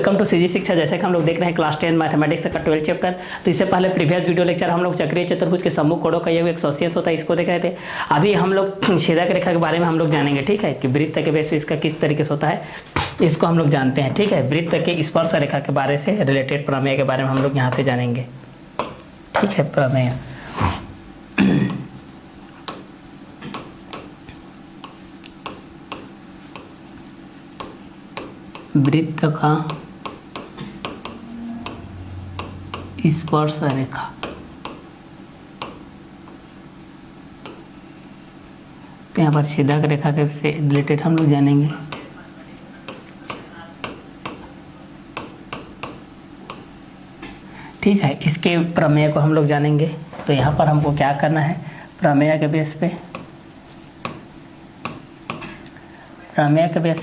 Welcome to CG शिक्षा। जैसे कि हम लोग देख रहे हैं क्लास 10 मैथमेटिक्स का 12 चैप्टर। तो इससे पहले प्रीवियस वीडियो लेक्चर हम लोग चक्रीय चतुर्भुज के सम्मुख कोणों का ये एक सोसियस होता है, इसको देख रहे थे। अभी हम लोग छेदक रेखा के बारे में हम लोग जानेंगे, ठीक है, कि वृत्त के बेस पे इसका किस तरीके से होता है, इसको हम लोग जानते हैं, ठीक है। वृत्त के स्पर्श रेखा के बारे से रिलेटेड प्रमेय के बारे में हम लोग यहाँ से जानेंगे, ठीक है। प्रमेय वृत्त का स्पर्श रेखा, तो यहाँ पर छेदक रेखा के से रिलेटेड हम लोग जानेंगे। ठीक है, इसके प्रमेय को हम लोग जानेंगे। तो यहाँ पर हमको क्या करना है, प्रमेय के बेस पे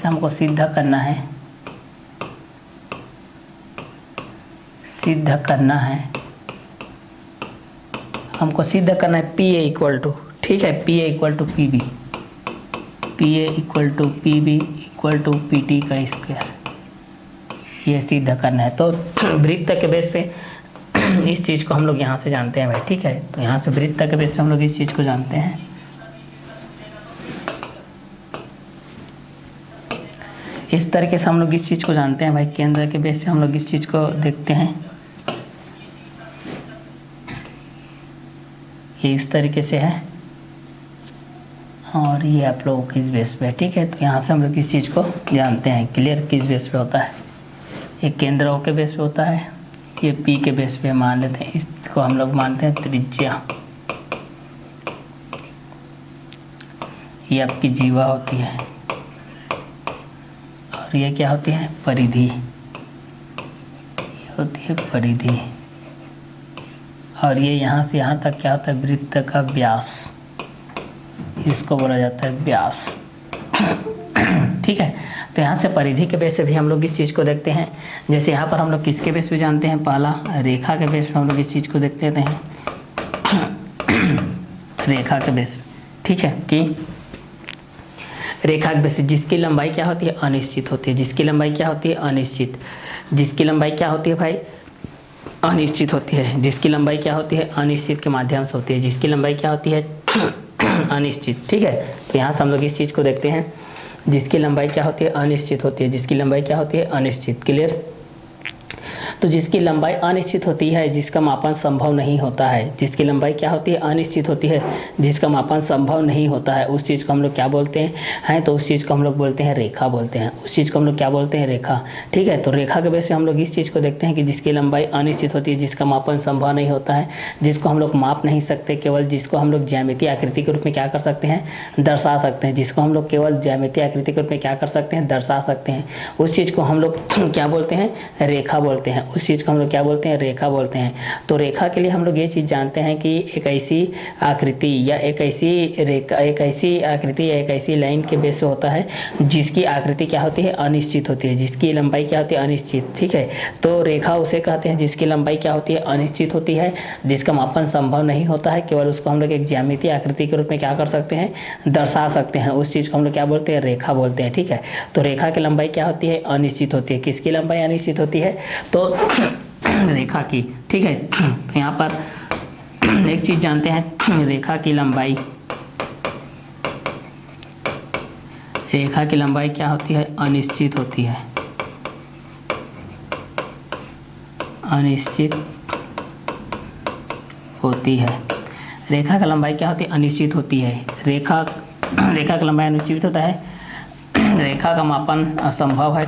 हमको सिद्ध करना है, हमको सिद्ध करना है पी ए इक्वल टू, ठीक है, P A equal to P B, P A equal to P B equal to P T का स्क्वायर, ये सिद्ध करना है। तो वृत्त के बेस पे इस चीज़ को हम लोग यहाँ से जानते हैं भाई, ठीक है। तो यहाँ से वृत्त के बेस पे हम लोग इस चीज़ को जानते हैं। इस तरीके से हम लोग इस चीज़ को जानते हैं भाई। केंद्र के बेस पे हम लोग इस चीज़ को देखते हैं, ये इस तरीके से है और ये आप लोगों किस बेस पे है, ठीक है। तो यहाँ से हम लोग किस चीज़ को जानते हैं, क्लियर, किस बेस पे होता है। एक केंद्र O के बेस पे होता है, ये P के बेस पे मान लेते हैं, इसको हम लोग मानते हैं त्रिज्या, ये आपकी जीवा होती है और ये क्या होती है, परिधि, ये होती है परिधि। और ये यहाँ से यहाँ तक क्या होता है, वृत्त का व्यास, इसको बोला जाता है व्यास, ठीक है। तो यहाँ से परिधि के बेस से भी हम लोग इस चीज़ को देखते हैं। जैसे यहाँ पर हम लोग किसके बेस पे जानते हैं, पहला रेखा के बेस पे हम लोग इस चीज़ को देख लेते हैं, रेखा के बेस पे, ठीक है, कि रेखा के बेस जिसकी लंबाई क्या होती है, अनिश्चित होती है, जिसकी लंबाई क्या होती है, अनिश्चित, जिसकी लंबाई क्या होती है भाई, अनिश्चित होती है, जिसकी लंबाई क्या होती है, अनिश्चित के माध्यम से होती है, जिसकी लंबाई क्या होती है, अनिश्चित, ठीक है। तो यहाँ से हम लोग इस चीज़ को देखते हैं, जिसकी लंबाई क्या होती है, अनिश्चित होती है, जिसकी लंबाई क्या होती है, अनिश्चित, क्लियर। तो जिसकी लंबाई अनिश्चित होती है, जिसका मापन संभव नहीं होता है, जिसकी लंबाई क्या होती है, अनिश्चित होती है, जिसका मापन संभव नहीं होता है, उस चीज़ को हम लोग क्या बोलते हैं, तो उस चीज़ को हम लोग बोलते हैं रेखा बोलते हैं, उस चीज़ को हम लोग क्या बोलते हैं, रेखा, ठीक है। तो रेखा के बेस पे हम लोग इस चीज़ को देखते हैं कि जिसकी लंबाई अनिश्चित होती है, जिसका मापन संभव नहीं होता है, जिसको हम लोग माप नहीं सकते, केवल जिसको हम लोग ज्यामितीय आकृति के रूप में क्या कर सकते हैं, दर्शा सकते हैं, जिसको हम लोग केवल ज्यामितीय आकृति के रूप में क्या कर सकते हैं, दर्शा सकते हैं, उस चीज़ को हम लोग क्या बोलते हैं, रेखा बोलते हैं, उस चीज़ को हम लोग क्या बोलते हैं, रेखा बोलते हैं। तो रेखा के लिए हम लोग ये चीज़ जानते हैं कि एक ऐसी आकृति या एक ऐसी रेखा, एक ऐसी आकृति या एक ऐसी लाइन के बेस पे होता है जिसकी आकृति क्या होती है, अनिश्चित होती है, जिसकी लंबाई क्या होती है, अनिश्चित, ठीक है। तो रेखा उसे कहते हैं जिसकी लंबाई क्या होती है, अनिश्चित होती है, जिसका मापन संभव नहीं होता है, केवल उसको हम लोग एक ज्यामितीय आकृति के रूप में क्या कर सकते हैं, दर्शा सकते हैं, उस चीज़ को हम लोग क्या बोलते हैं, रेखा बोलते हैं, ठीक है। तो रेखा की लंबाई क्या होती है, अनिश्चित होती है, किसकी लंबाई अनिश्चित होती है, तो रेखा की, ठीक है। तो यहाँ पर एक चीज जानते हैं, रेखा की लंबाई क्या होती है, अनिश्चित होती है, अनिश्चित होती है। रेखा की लंबाई क्या होती है, अनिश्चित होती है, रेखा की लंबाई अनिश्चित होता है, रेखा का मापन असंभव है,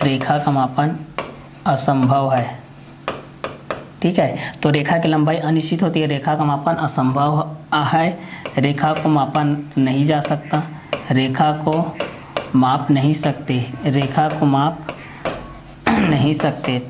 रेखा का मापन असंभव है, ठीक है। तो रेखा की लंबाई अनिश्चित होती है, रेखा का मापन असंभव है, रेखा को मापन नहीं जा सकता, रेखा को माप नहीं सकते, रेखा को माप नहीं सकते,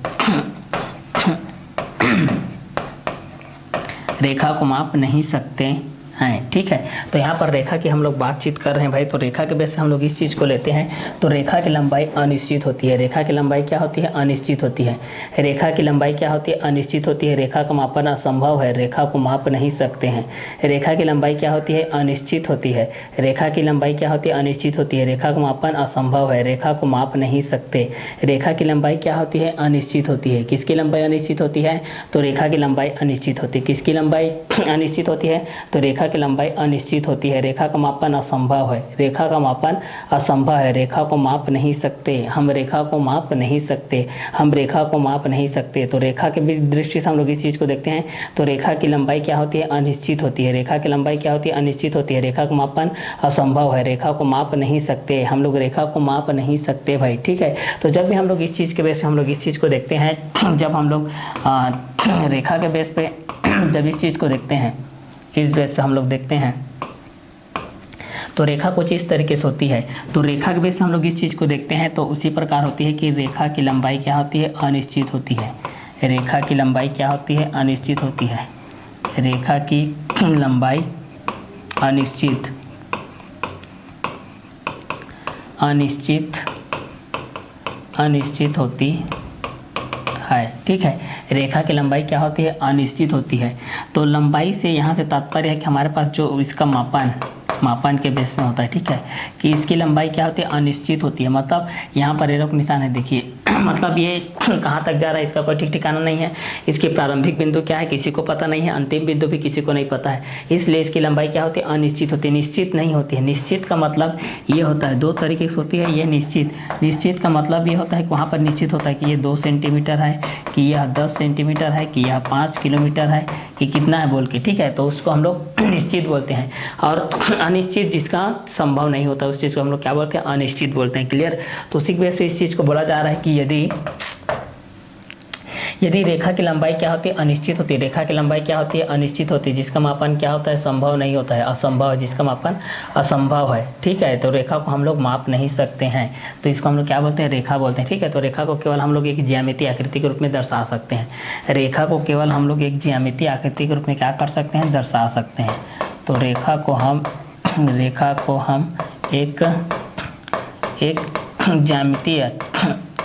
रेखा को माप नहीं सकते, हैं, ठीक है। तो यहाँ पर रेखा की हम लोग बातचीत कर रहे हैं भाई, तो रेखा के बेस पे हम लोग इस चीज़ को लेते हैं। तो रेखा की लंबाई अनिश्चित होती है। रेखा की लंबाई क्या होती है? अनिश्चित होती है। रेखा की लंबाई क्या होती है? अनिश्चित होती है। रेखा का मापन असंभव है, रेखा को माप नहीं सकते हैं। रेखा की लंबाई क्या होती है? अनिश्चित होती है। रेखा की लंबाई क्या होती है? अनिश्चित होती है। रेखा का मापन असंभव है, रेखा को माप नहीं सकते। रेखा की लंबाई क्या होती है? अनिश्चित होती है। किसकी लंबाई अनिश्चित होती है? तो रेखा की लंबाई अनिश्चित होती है। किसकी लंबाई अनिश्चित होती है? तो रेखा की लंबाई अनिश्चित होती है। रेखा का मापन असंभव है, रेखा का मापन असंभव है, रेखा को माप नहीं सकते। हम रेखा को माप नहीं सकते, हम रेखा को माप नहीं सकते। तो रेखा के दृष्टि से हम लोग इस चीज़ को देखते हैं। तो रेखा की लंबाई क्या होती है? अनिश्चित होती है। रेखा की लंबाई क्या होती है? अनिश्चित होती है। रेखा का मापन असंभव है, रेखा को माप नहीं सकते। हम लोग रेखा को माप नहीं सकते भाई, ठीक है। तो जब भी हम लोग इस चीज़ के बेस पे हम लोग इस चीज़ को देखते हैं, जब हम लोग रेखा के बेस पे जब इस चीज़ को देखते हैं, इस बेस पे हम लोग देखते हैं, तो रेखा कुछ इस तरीके से होती है। तो रेखा के बेस से हम लोग इस चीज़ को देखते हैं, तो उसी प्रकार होती है कि रेखा की लंबाई क्या होती है? अनिश्चित होती है। रेखा की लंबाई क्या होती है? अनिश्चित होती है। रेखा की लंबाई अनिश्चित अनिश्चित होती है, ठीक है। रेखा की लंबाई क्या होती है? अनिश्चित होती है। तो लंबाई से यहाँ से तात्पर्य है कि हमारे पास जो इसका मापन के बेस में होता है, ठीक है, कि इसकी लंबाई क्या होती है? अनिश्चित होती है। मतलब यहाँ पर एरो का निशान है, देखिए मतलब ये कहाँ तक जा रहा है इसका कोई ठीक ठिकाना नहीं है। इसकी प्रारंभिक बिंदु क्या है किसी को पता नहीं है, अंतिम बिंदु भी किसी को नहीं पता है, इसलिए इसकी लंबाई क्या होती है? अनिश्चित होती है, निश्चित नहीं होती है। निश्चित का मतलब ये होता है, दो तरीके से होती है ये निश्चित का मतलब ये होता है कि वहाँ पर निश्चित होता है कि ये 2 सेंटीमीटर है, कि यह 10 सेंटीमीटर है, कि यह 5 किलोमीटर है, कि कितना है बोल के, ठीक है। तो उसको हम लोग निश्चित बोलते हैं। और अनिश्चित जिसका संभव नहीं होता उस चीज़ को हम लोग क्या बोलते हैं? अनिश्चित बोलते हैं। क्लियर? तो उसी बेस पे इस चीज़ को बोला जा रहा है कि यदि रेखा की लंबाई क्या होती है? अनिश्चित होती है। रेखा की लंबाई क्या होती है? अनिश्चित होती है, जिसका मापन क्या होता है? संभव नहीं होता है, असंभव है, जिसका मापन असंभव है, ठीक है। तो रेखा को हम लोग माप नहीं सकते हैं, तो इसको हम लोग क्या बोलते हैं? रेखा बोलते हैं, ठीक है। तो रेखा को केवल हम लोग एक ज्यामितीय आकृति के रूप में दर्शा सकते हैं। रेखा को केवल हम लोग एक ज्यामितीय आकृति के रूप में क्या कर सकते हैं? दर्शा सकते हैं। तो रेखा को हम एक ज्यामितीय आकृति के रूप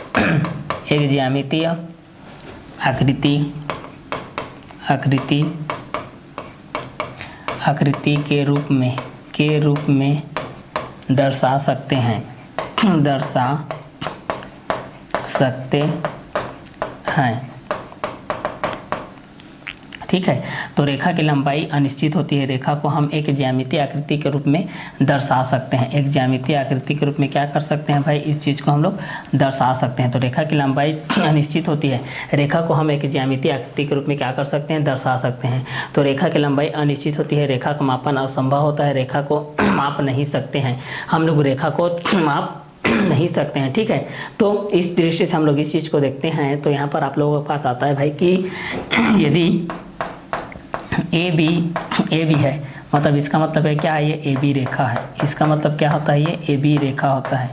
में दर्शा सकते हैं, ठीक है। तो रेखा की लंबाई अनिश्चित होती है, रेखा को हम एक ज्यामितीय आकृति के रूप में दर्शा सकते हैं। एक ज्यामितीय आकृति के रूप में क्या कर सकते हैं भाई? इस चीज़ को हम लोग दर्शा सकते हैं। तो रेखा की लंबाई अनिश्चित होती है, रेखा को हम एक ज्यामितीय आकृति के रूप में क्या कर सकते हैं? दर्शा सकते हैं। तो रेखा की लंबाई अनिश्चित होती है, रेखा का मापन असंभव होता है, रेखा को माप नहीं सकते हैं, हम लोग रेखा को माप नहीं सकते हैं, ठीक है। तो इस दृष्टि से हम लोग इस चीज़ को देखते हैं। तो यहाँ पर आप लोगों के पास आता है भाई कि यदि ए बी है, मतलब इसका मतलब है क्या है? ये ए बी रेखा है। इसका मतलब क्या होता है? ये ए बी रेखा होता है।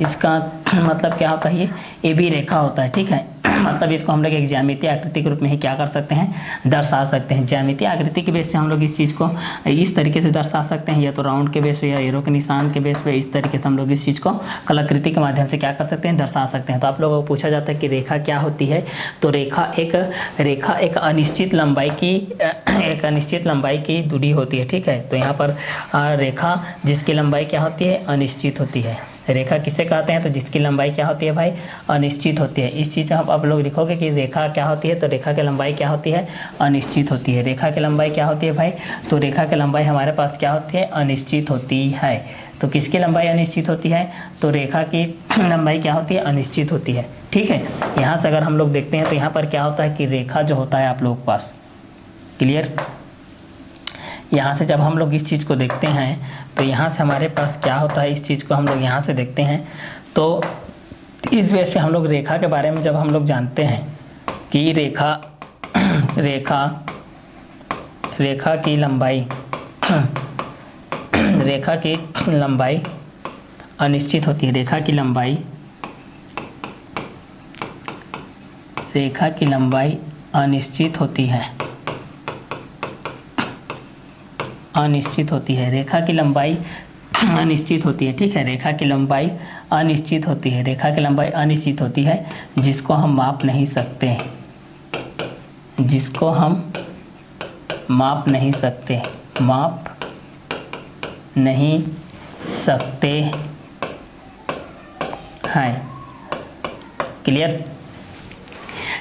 इसका मतलब क्या होता है? ये ए बी रेखा होता है, ठीक है। मतलब इसको हम लोग एक ज्यामितीय आकृति के रूप में ही क्या कर सकते हैं? दर्शा सकते हैं। ज्यामितीय आकृति के बेस से हम लोग इस चीज़ को इस तरीके से दर्शा सकते हैं, या तो राउंड के बेस पे या एरो के निशान के बेस पे, इस तरीके से हम लोग इस चीज़ को कलाकृति के माध्यम से क्या कर सकते हैं? दर्शा सकते हैं। तो आप लोगों को पूछा जाता है कि रेखा क्या होती है? तो रेखा एक अनिश्चित लंबाई की दूरी होती है, ठीक है। तो यहाँ पर रेखा जिसकी लंबाई क्या होती है? अनिश्चित होती है। रेखा किसे कहते हैं? तो जिसकी लंबाई क्या होती है भाई? अनिश्चित होती है। इस चीज़ में आप लोग लिखोगे कि रेखा क्या होती है? तो रेखा की लंबाई क्या होती है? अनिश्चित होती है। रेखा की लंबाई क्या होती है भाई? तो रेखा की लंबाई हमारे पास क्या होती है? अनिश्चित होती है। तो किसकी लंबाई अनिश्चित होती है? तो रेखा की लंबाई क्या होती है? अनिश्चित होती है, ठीक है। यहाँ से अगर हम लोग देखते हैं तो यहाँ पर क्या होता है कि रेखा जो होता है आप लोगों के पास, क्लियर, यहाँ से जब हम लोग इस चीज़ को देखते हैं तो यहाँ से हमारे पास क्या होता है? इस चीज़ को हम लोग यहाँ से देखते हैं तो इस बेस पे हम लोग रेखा के बारे में जब हम लोग जानते हैं कि रेखा की लंबाई अनिश्चित होती है। रेखा की लंबाई अनिश्चित होती है, अनिश्चित होती है। रेखा की लंबाई अनिश्चित होती है, ठीक है। रेखा की लंबाई अनिश्चित होती है, रेखा की लंबाई अनिश्चित होती है, जिसको हम माप नहीं सकते, जिसको हम माप नहीं सकते, माप नहीं सकते हैं। क्लियर।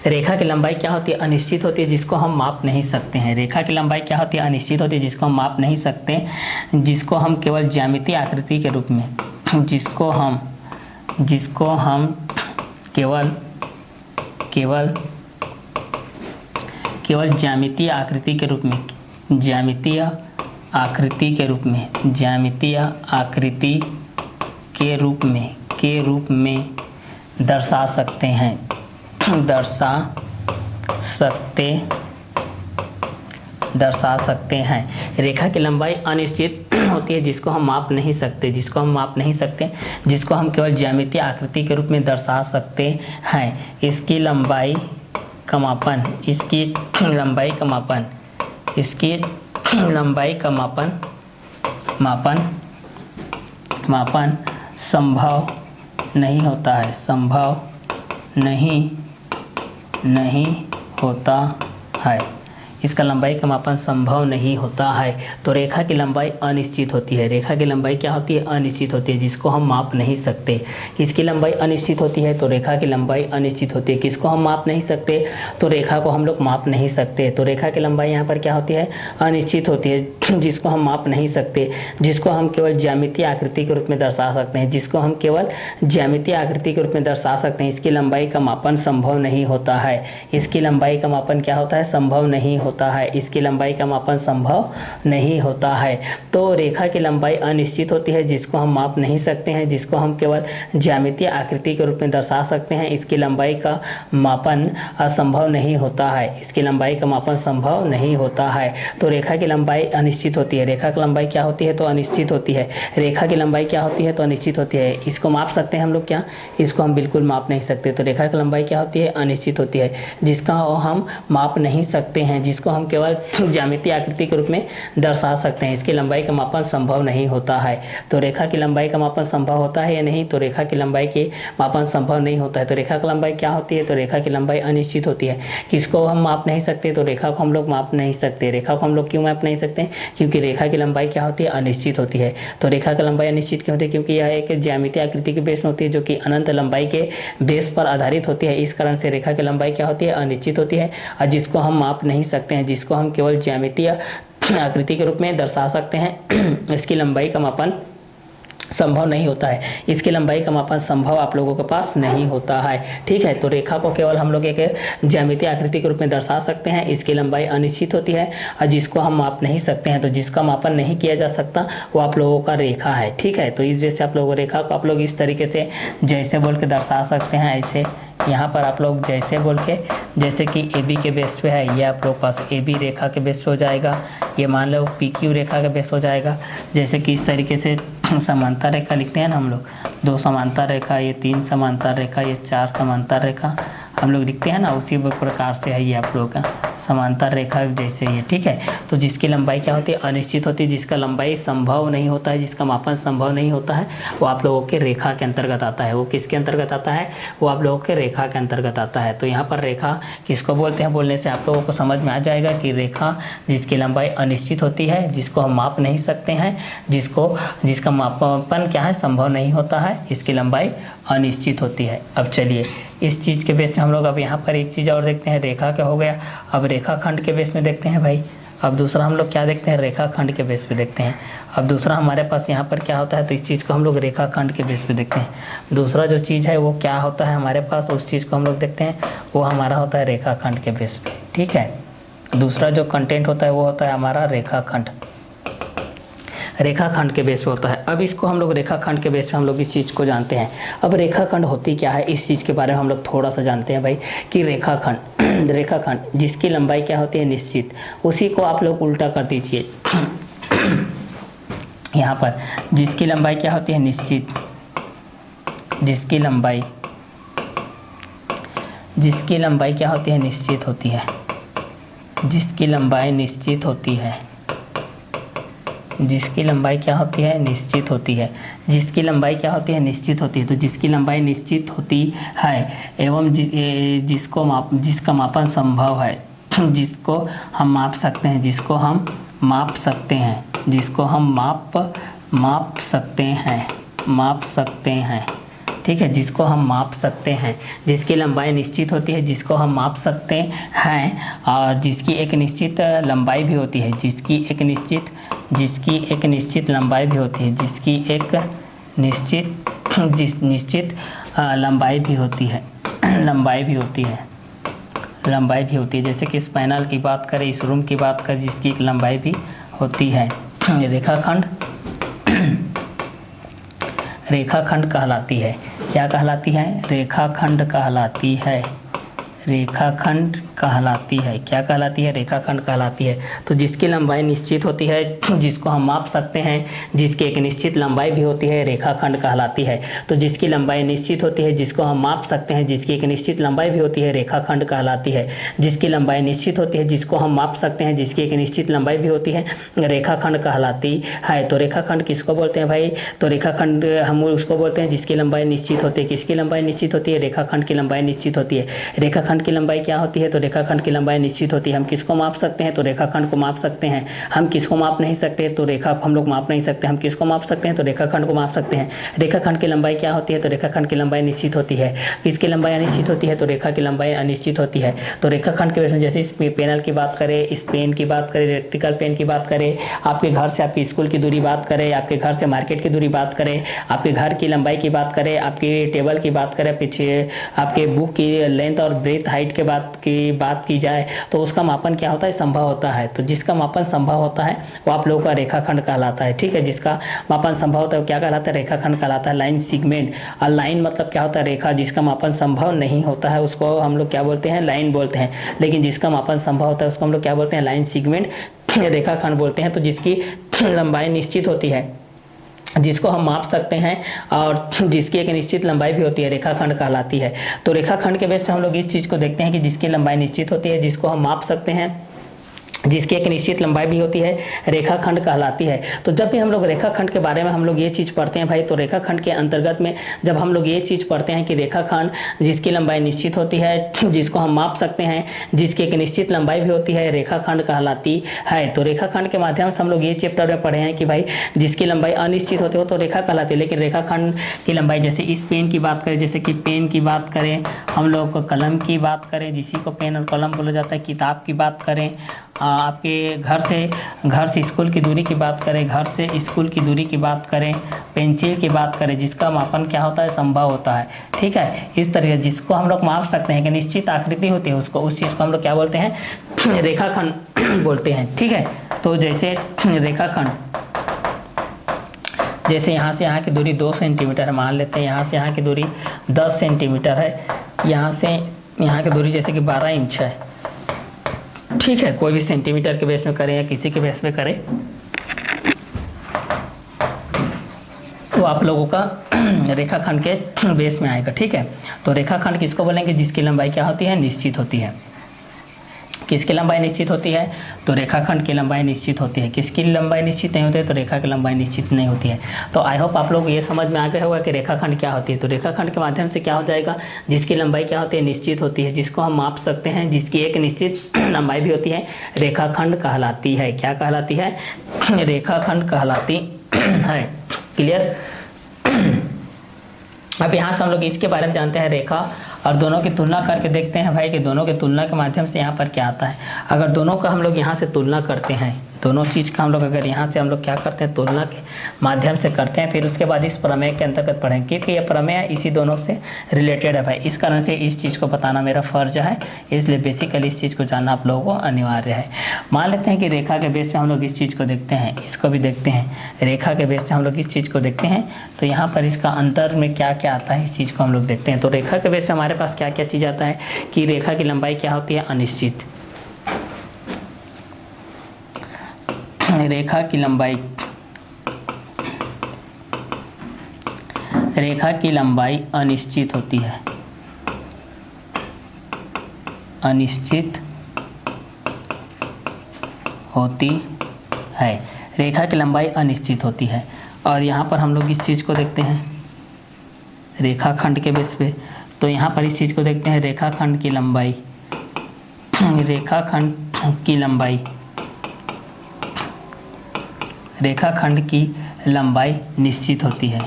रेखा की लंबाई क्या होती है? अनिश्चित होती है, जिसको हम माप नहीं सकते हैं। रेखा की लंबाई क्या होती है? अनिश्चित होती है, जिसको हम माप नहीं सकते, जिसको हम केवल ज्यामितीय आकृति के रूप में, जिसको हम केवल ज्यामितीय आकृति के रूप में, ज्यामितीय आकृति के रूप में दर्शा सकते हैं, दर्शा सकते हैं। रेखा की लंबाई अनिश्चित होती है, जिसको हम माप नहीं सकते, जिसको हम केवल ज्यामितीय आकृति के रूप में दर्शा सकते हैं। इसकी लंबाई का मापन संभव नहीं होता है, नहीं होता है। इसका लंबाई का मापन संभव नहीं होता है। तो रेखा की लंबाई अनिश्चित होती है। रेखा की लंबाई क्या होती है? अनिश्चित होती है, जिसको हम माप नहीं सकते। इसकी लंबाई अनिश्चित होती है, तो रेखा की लंबाई अनिश्चित होती है। किसको हम माप नहीं सकते? तो रेखा को हम लोग माप नहीं सकते। तो रेखा की लंबाई यहाँ पर क्या होती है? अनिश्चित होती है, जिसको हम माप नहीं सकते, जिसको हम केवल ज्यामितीय आकृति के रूप में दर्शा सकते हैं, इसकी लंबाई का मापन संभव नहीं होता है। इसकी लंबाई का मापन क्या होता है? संभव नहीं होता है। इसकी लंबाई का मापन संभव नहीं होता है। तो रेखा की लंबाई अनिश्चित होती है, जिसको हम माप नहीं सकते हैं, जिसको हम केवल ज्यामितीय आकृति के रूप में दर्शा सकते हैं। इसकी लंबाई का मापन असंभव नहीं होता है। इसकी लंबाई का मापन संभव नहीं होता है। तो रेखा की लंबाई अनिश्चित होती है। रेखा की लंबाई क्या होती है? तो अनिश्चित होती है। रेखा की लंबाई क्या होती है? तो अनिश्चित होती है। इसको माप सकते हैं हम लोग क्या? इसको हम बिल्कुल माप नहीं सकते। तो रेखा की लंबाई क्या होती है? अनिश्चित होती है, जिसका हम माप नहीं सकते हैं, जिसको हम केवल ज्यामितीय आकृति के रूप में दर्शा सकते हैं। इसकी लंबाई का मापन संभव नहीं होता है। तो रेखा की लंबाई का मापन संभव होता है या नहीं? तो रेखा की लंबाई के मापन संभव नहीं होता है। तो रेखा की लंबाई क्या होती है? तो रेखा की लंबाई अनिश्चित होती है। किसको हम माप नहीं सकते? तो रेखा को हम लोग माप नहीं सकते। रेखा को हम लोग क्यों माप नहीं सकते? क्योंकि रेखा की लंबाई क्या होती है? अनिश्चित होती है। तो रेखा की लंबाई अनिश्चित क्यों होती है? क्योंकि यह एक ज्यामितीय आकृति के बेस में होती है, जो कि अनंत लंबाई के बेस पर आधारित होती है। इस कारण से रेखा की लंबाई क्या होती है? अनिश्चित होती है, और जिसको हम माप नहीं सकते हैं, जिसको हम केवल ज्यामितीय आकृति के रूप में दर्शा सकते हैं, इसकी लंबाई का मापन संभव नहीं होता है। इसकी लंबाई का मापन संभव आप लोगों के पास नहीं होता है। ठीक है। तो रेखा को केवल हम लोग एक ज्यामितीय आकृति के रूप में दर्शा सकते हैं। इसकी लंबाई अनिश्चित होती है, और जिसको हम माप नहीं सकते हैं, तो जिसका मापन नहीं किया जा सकता, वो आप लोगों का रेखा है। ठीक है। तो इस वजह से आप लोगों रेखा को आप लोग इस तरीके से जैसे बोल के दर्शा सकते हैं। ऐसे यहाँ पर आप लोग जैसे बोल के, जैसे कि ए बी के बेस पे है, ये आप लोग पास ए बी रेखा के बेस पे हो जाएगा। ये मान लो पी क्यू रेखा के बेस हो जाएगा। जैसे कि इस तरीके से समांतर रेखा लिखते हैं ना हम लोग, 2 समांतर रेखा, ये 3 समांतर रेखा, ये 4 समांतर रेखा हम लोग लिखते हैं ना, उसी प्रकार से है ये आप लोगों का समांतर रेखा जैसे ये। ठीक है। तो जिसकी लंबाई क्या होती है? अनिश्चित होती है, जिसका लंबाई संभव नहीं होता है, जिसका मापन संभव नहीं होता है, वो आप लोगों के रेखा के अंतर्गत आता है। वो किसके अंतर्गत आता है? वो आप लोगों के रेखा के अंतर्गत आता है। तो यहाँ पर रेखा किसको बोलते हैं? बोलने से आप लोगों को समझ में आ जाएगा कि रेखा जिसकी लंबाई अनिश्चित होती है, जिसको हम माप नहीं सकते हैं, जिसका मापन क्या है? संभव नहीं होता है, इसकी लंबाई अनिश्चित होती है। अब चलिए इस चीज़ के बेस में हम लोग अब यहाँ पर एक चीज़ और देखते हैं। रेखा क्या हो गया? अब रेखाखंड के बेस में देखते हैं भाई। अब दूसरा हम लोग क्या देखते हैं? रेखाखंड के बेस पे देखते हैं। अब दूसरा हमारे पास यहाँ पर क्या होता है? तो इस चीज़ को हम लोग रेखाखंड के बेस पे देखते हैं। दूसरा जो चीज़ है वो क्या होता है हमारे पास, उस चीज़ को हम लोग देखते हैं, वो हमारा होता है रेखाखंड के बेस पे। ठीक है। दूसरा जो कंटेंट होता है वो होता है हमारा रेखाखंड के बेस पे होता है। अब इसको हम लोग रेखाखंड के बेस पे हम लोग इस चीज़ को जानते हैं। अब रेखाखंड होती क्या है, इस चीज़ के बारे में हम लोग थोड़ा सा जानते हैं भाई, कि रेखाखंड जिसकी लंबाई क्या होती है? निश्चित। उसी को आप लोग उल्टा कर दीजिए। यहाँ पर जिसकी लंबाई क्या होती है? निश्चित। जिसकी लंबाई क्या होती है? निश्चित होती है। जिसकी लंबाई निश्चित होती है, जिसकी लंबाई क्या होती है, निश्चित होती है। जिसकी लंबाई क्या होती है, निश्चित होती है। तो जिसकी लंबाई निश्चित होती है एवं जिसका मापन संभव है, जिसको हम माप सकते हैं, जिसको हम माप सकते हैं, जिसको हम माप सकते हैं, ठीक है, जिसको हम माप सकते हैं, जिसकी लंबाई निश्चित होती है, जिसको हम माप सकते हैं और जिसकी एक निश्चित लंबाई भी होती है, जिसकी एक निश्चित लंबाई भी होती है, जिसकी एक निश्चित लंबाई भी होती है, लंबाई भी होती है। जैसे कि इस पैनल की बात करें, इस रूम की बात करें, जिसकी एक लंबाई भी होती है। रेखाखंड कहलाती है। क्या कहलाती है, रेखाखंड कहलाती है। रेखाखंड कहलाती है। क्या कहलाती है, रेखाखंड कहलाती है। तो जिसकी लंबाई निश्चित होती है, जिसको हम माप सकते हैं, जिसकी एक निश्चित लंबाई भी होती है, रेखाखंड कहलाती है। तो जिसकी लंबाई निश्चित होती है, जिसको हम माप सकते हैं, जिसकी एक निश्चित लंबाई भी होती है, रेखाखंड कहलाती है। जिसकी लंबाई निश्चित होती है, जिसको हम माप सकते हैं, जिसकी एक निश्चित लंबाई भी होती है, रेखाखंड कहलाती है। तो रेखाखंड किसको बोलते हैं भाई, तो रेखाखंड हम उसको बोलते हैं जिसकी लंबाई निश्चित होती है। किसकी लंबाई निश्चित होती है, रेखाखंड की लंबाई निश्चित होती है। रेखाखंड की लंबाई क्या होती है, तो रेखाखंड की लंबाई निश्चित होती है। हम किसको माप सकते हैं, तो रेखाखंड को माप सकते हैं। हम किसको माप नहीं सकते, तो रेखा को हम लोग माप नहीं सकते। हम किसको माप सकते हैं, तो रेखाखंड को माप सकते हैं। रेखाखंड की लंबाई क्या होती है, तो रेखाखंड की लंबाई निश्चित होती है। किसकी लंबाई अनिश्चित होती है, तो रेखा की लंबाई अनिश्चित होती है। तो रेखाखंड के वजह जैसे इस पैनल की बात करें, इस पेन की बात करें, इलेक्ट्रिकल पेन की बात करें, आपके घर से आपके स्कूल की दूरी बात करें, आपके घर से मार्केट की दूरी बात करें, आपके घर की लंबाई की बात करें, आपके टेबल की बात करें, पीछे आपके बुक की लेंथ और ब्रेथ हाइट के बात की जाए, तो उसका मापन क्या होता है, संभव होता है। तो जिसका मापन संभव होता है वो आप लोगों का रेखाखंड कहलाता है। ठीक है, जिसका मापन संभव होता है वो क्या कहलाता है, रेखाखंड कहलाता है। लाइन सेगमेंट, और लाइन मतलब क्या होता है, रेखा। जिसका मापन संभव नहीं होता है उसको हम लोग क्या बोलते हैं, लाइन बोलते हैं। लेकिन जिसका मापन संभव होता है उसको हम लोग क्या बोलते हैं, लाइन सेगमेंट, रेखाखंड बोलते हैं। तो जिसकी लंबाई निश्चित होती है, जिसको हम माप सकते हैं और जिसकी एक निश्चित लंबाई भी होती है, रेखाखंड कहलाती है। तो रेखाखंड के बेस पे हम लोग इस चीज़ को देखते हैं कि जिसकी लंबाई निश्चित होती है, जिसको हम माप सकते हैं, जिसकी एक निश्चित लंबाई भी होती है, रेखाखंड कहलाती है। तो जब भी हम लोग रेखाखंड के बारे में हम लोग ये चीज़ पढ़ते हैं भाई, तो रेखाखंड के अंतर्गत में जब हम लोग ये चीज़ पढ़ते हैं कि रेखाखंड जिसकी लंबाई निश्चित होती है, जिसको हम माप सकते हैं, जिसकी एक निश्चित लंबाई भी होती है, रेखाखंड कहलाती है। तो रेखाखंड के माध्यम से हम लोग ये चैप्टर में पढ़े हैं कि भाई जिसकी लंबाई अनिश्चित होती हो तो रेखा कहलाती है। लेकिन रेखाखंड की लंबाई, जैसे इस पेन की बात करें, जैसे कि पेन की बात करें, हम लोग कलम की बात करें, जिसी को पेन और कलम बोला जाता है, किताब की बात करें, आपके घर से स्कूल की दूरी की बात करें, घर से स्कूल की दूरी की बात करें, पेंसिल की बात करें, जिसका मापन क्या होता है, संभव होता है। ठीक है, इस तरह जिसको हम लोग माप सकते हैं कि निश्चित आकृति होती है, उसको उस चीज़ को हम लोग क्या बोलते हैं, रेखाखंड बोलते हैं। ठीक है, तो जैसे रेखाखंड, जैसे यहाँ से यहाँ की दूरी 2 सेंटीमीटर है, मान लेते हैं यहाँ से यहाँ की दूरी 10 सेंटीमीटर है, यहाँ से यहाँ की दूरी जैसे कि 12 इंच है। ठीक है, कोई भी सेंटीमीटर के बेस में करें या किसी के बेस में करें, तो आप लोगों का रेखाखंड के बेस में आएगा। ठीक है, तो रेखाखंड किसको बोलेंगे, जिसकी लंबाई क्या होती है, निश्चित होती है। किसकी लंबाई निश्चित होती है, तो रेखाखंड की लंबाई निश्चित होती है। किसकी लंबाई निश्चित नहीं होती है, तो रेखा की लंबाई निश्चित नहीं होती है। तो आई होप आप लोग ये समझ में आ गया होगा कि रेखाखंड क्या होती है। तो रेखाखंड के माध्यम से क्या हो जाएगा, जिसकी लंबाई क्या होती है, निश्चित होती है, जिसको हम माप सकते हैं, जिसकी एक निश्चित लंबाई भी होती है, रेखाखंड कहलाती है। क्या कहलाती है, रेखाखंड कहलाती है। क्लियर। अब यहाँ से हम लोग इसके बारे में जानते हैं, रेखा और दोनों की तुलना करके देखते हैं भाई कि दोनों की तुलना के माध्यम से यहाँ पर क्या आता है। अगर दोनों का हम लोग यहाँ से तुलना करते हैं, दोनों चीज़ का हम लोग अगर यहाँ से हम लोग क्या करते हैं, तुलना के माध्यम से करते हैं, फिर उसके बाद इस प्रमेय के अंतर्गत पढ़ेंगे, क्योंकि ये प्रमेय इसी दोनों से रिलेटेड है भाई। इस कारण से इस चीज़ को बताना मेरा फर्ज है, इसलिए बेसिकली इस चीज़ को जानना आप लोगों को अनिवार्य है। मान लेते हैं कि रेखा के बेस पे हम लोग इस चीज़ को देखते हैं, इसको भी देखते हैं। रेखा के बेस पे हम लोग इस चीज़ को देखते हैं, तो यहाँ पर इसका अंतर में क्या क्या आता है, इस चीज़ को हम लोग देखते हैं। तो रेखा के बेस पे हमारे पास क्या क्या चीज़ आता है कि रेखा की लंबाई क्या होती है, अनिश्चित। रेखा की लंबाई अनिश्चित होती है, अनिश्चित होती है। रेखा की लंबाई अनिश्चित होती है। और यहाँ पर हम लोग इस चीज़ को देखते हैं रेखाखंड के बेस पे, तो यहाँ पर इस चीज़ को देखते हैं रेखाखंड की लंबाई, रेखाखंड की लंबाई, रेखाखंड की लंबाई निश्चित होती है,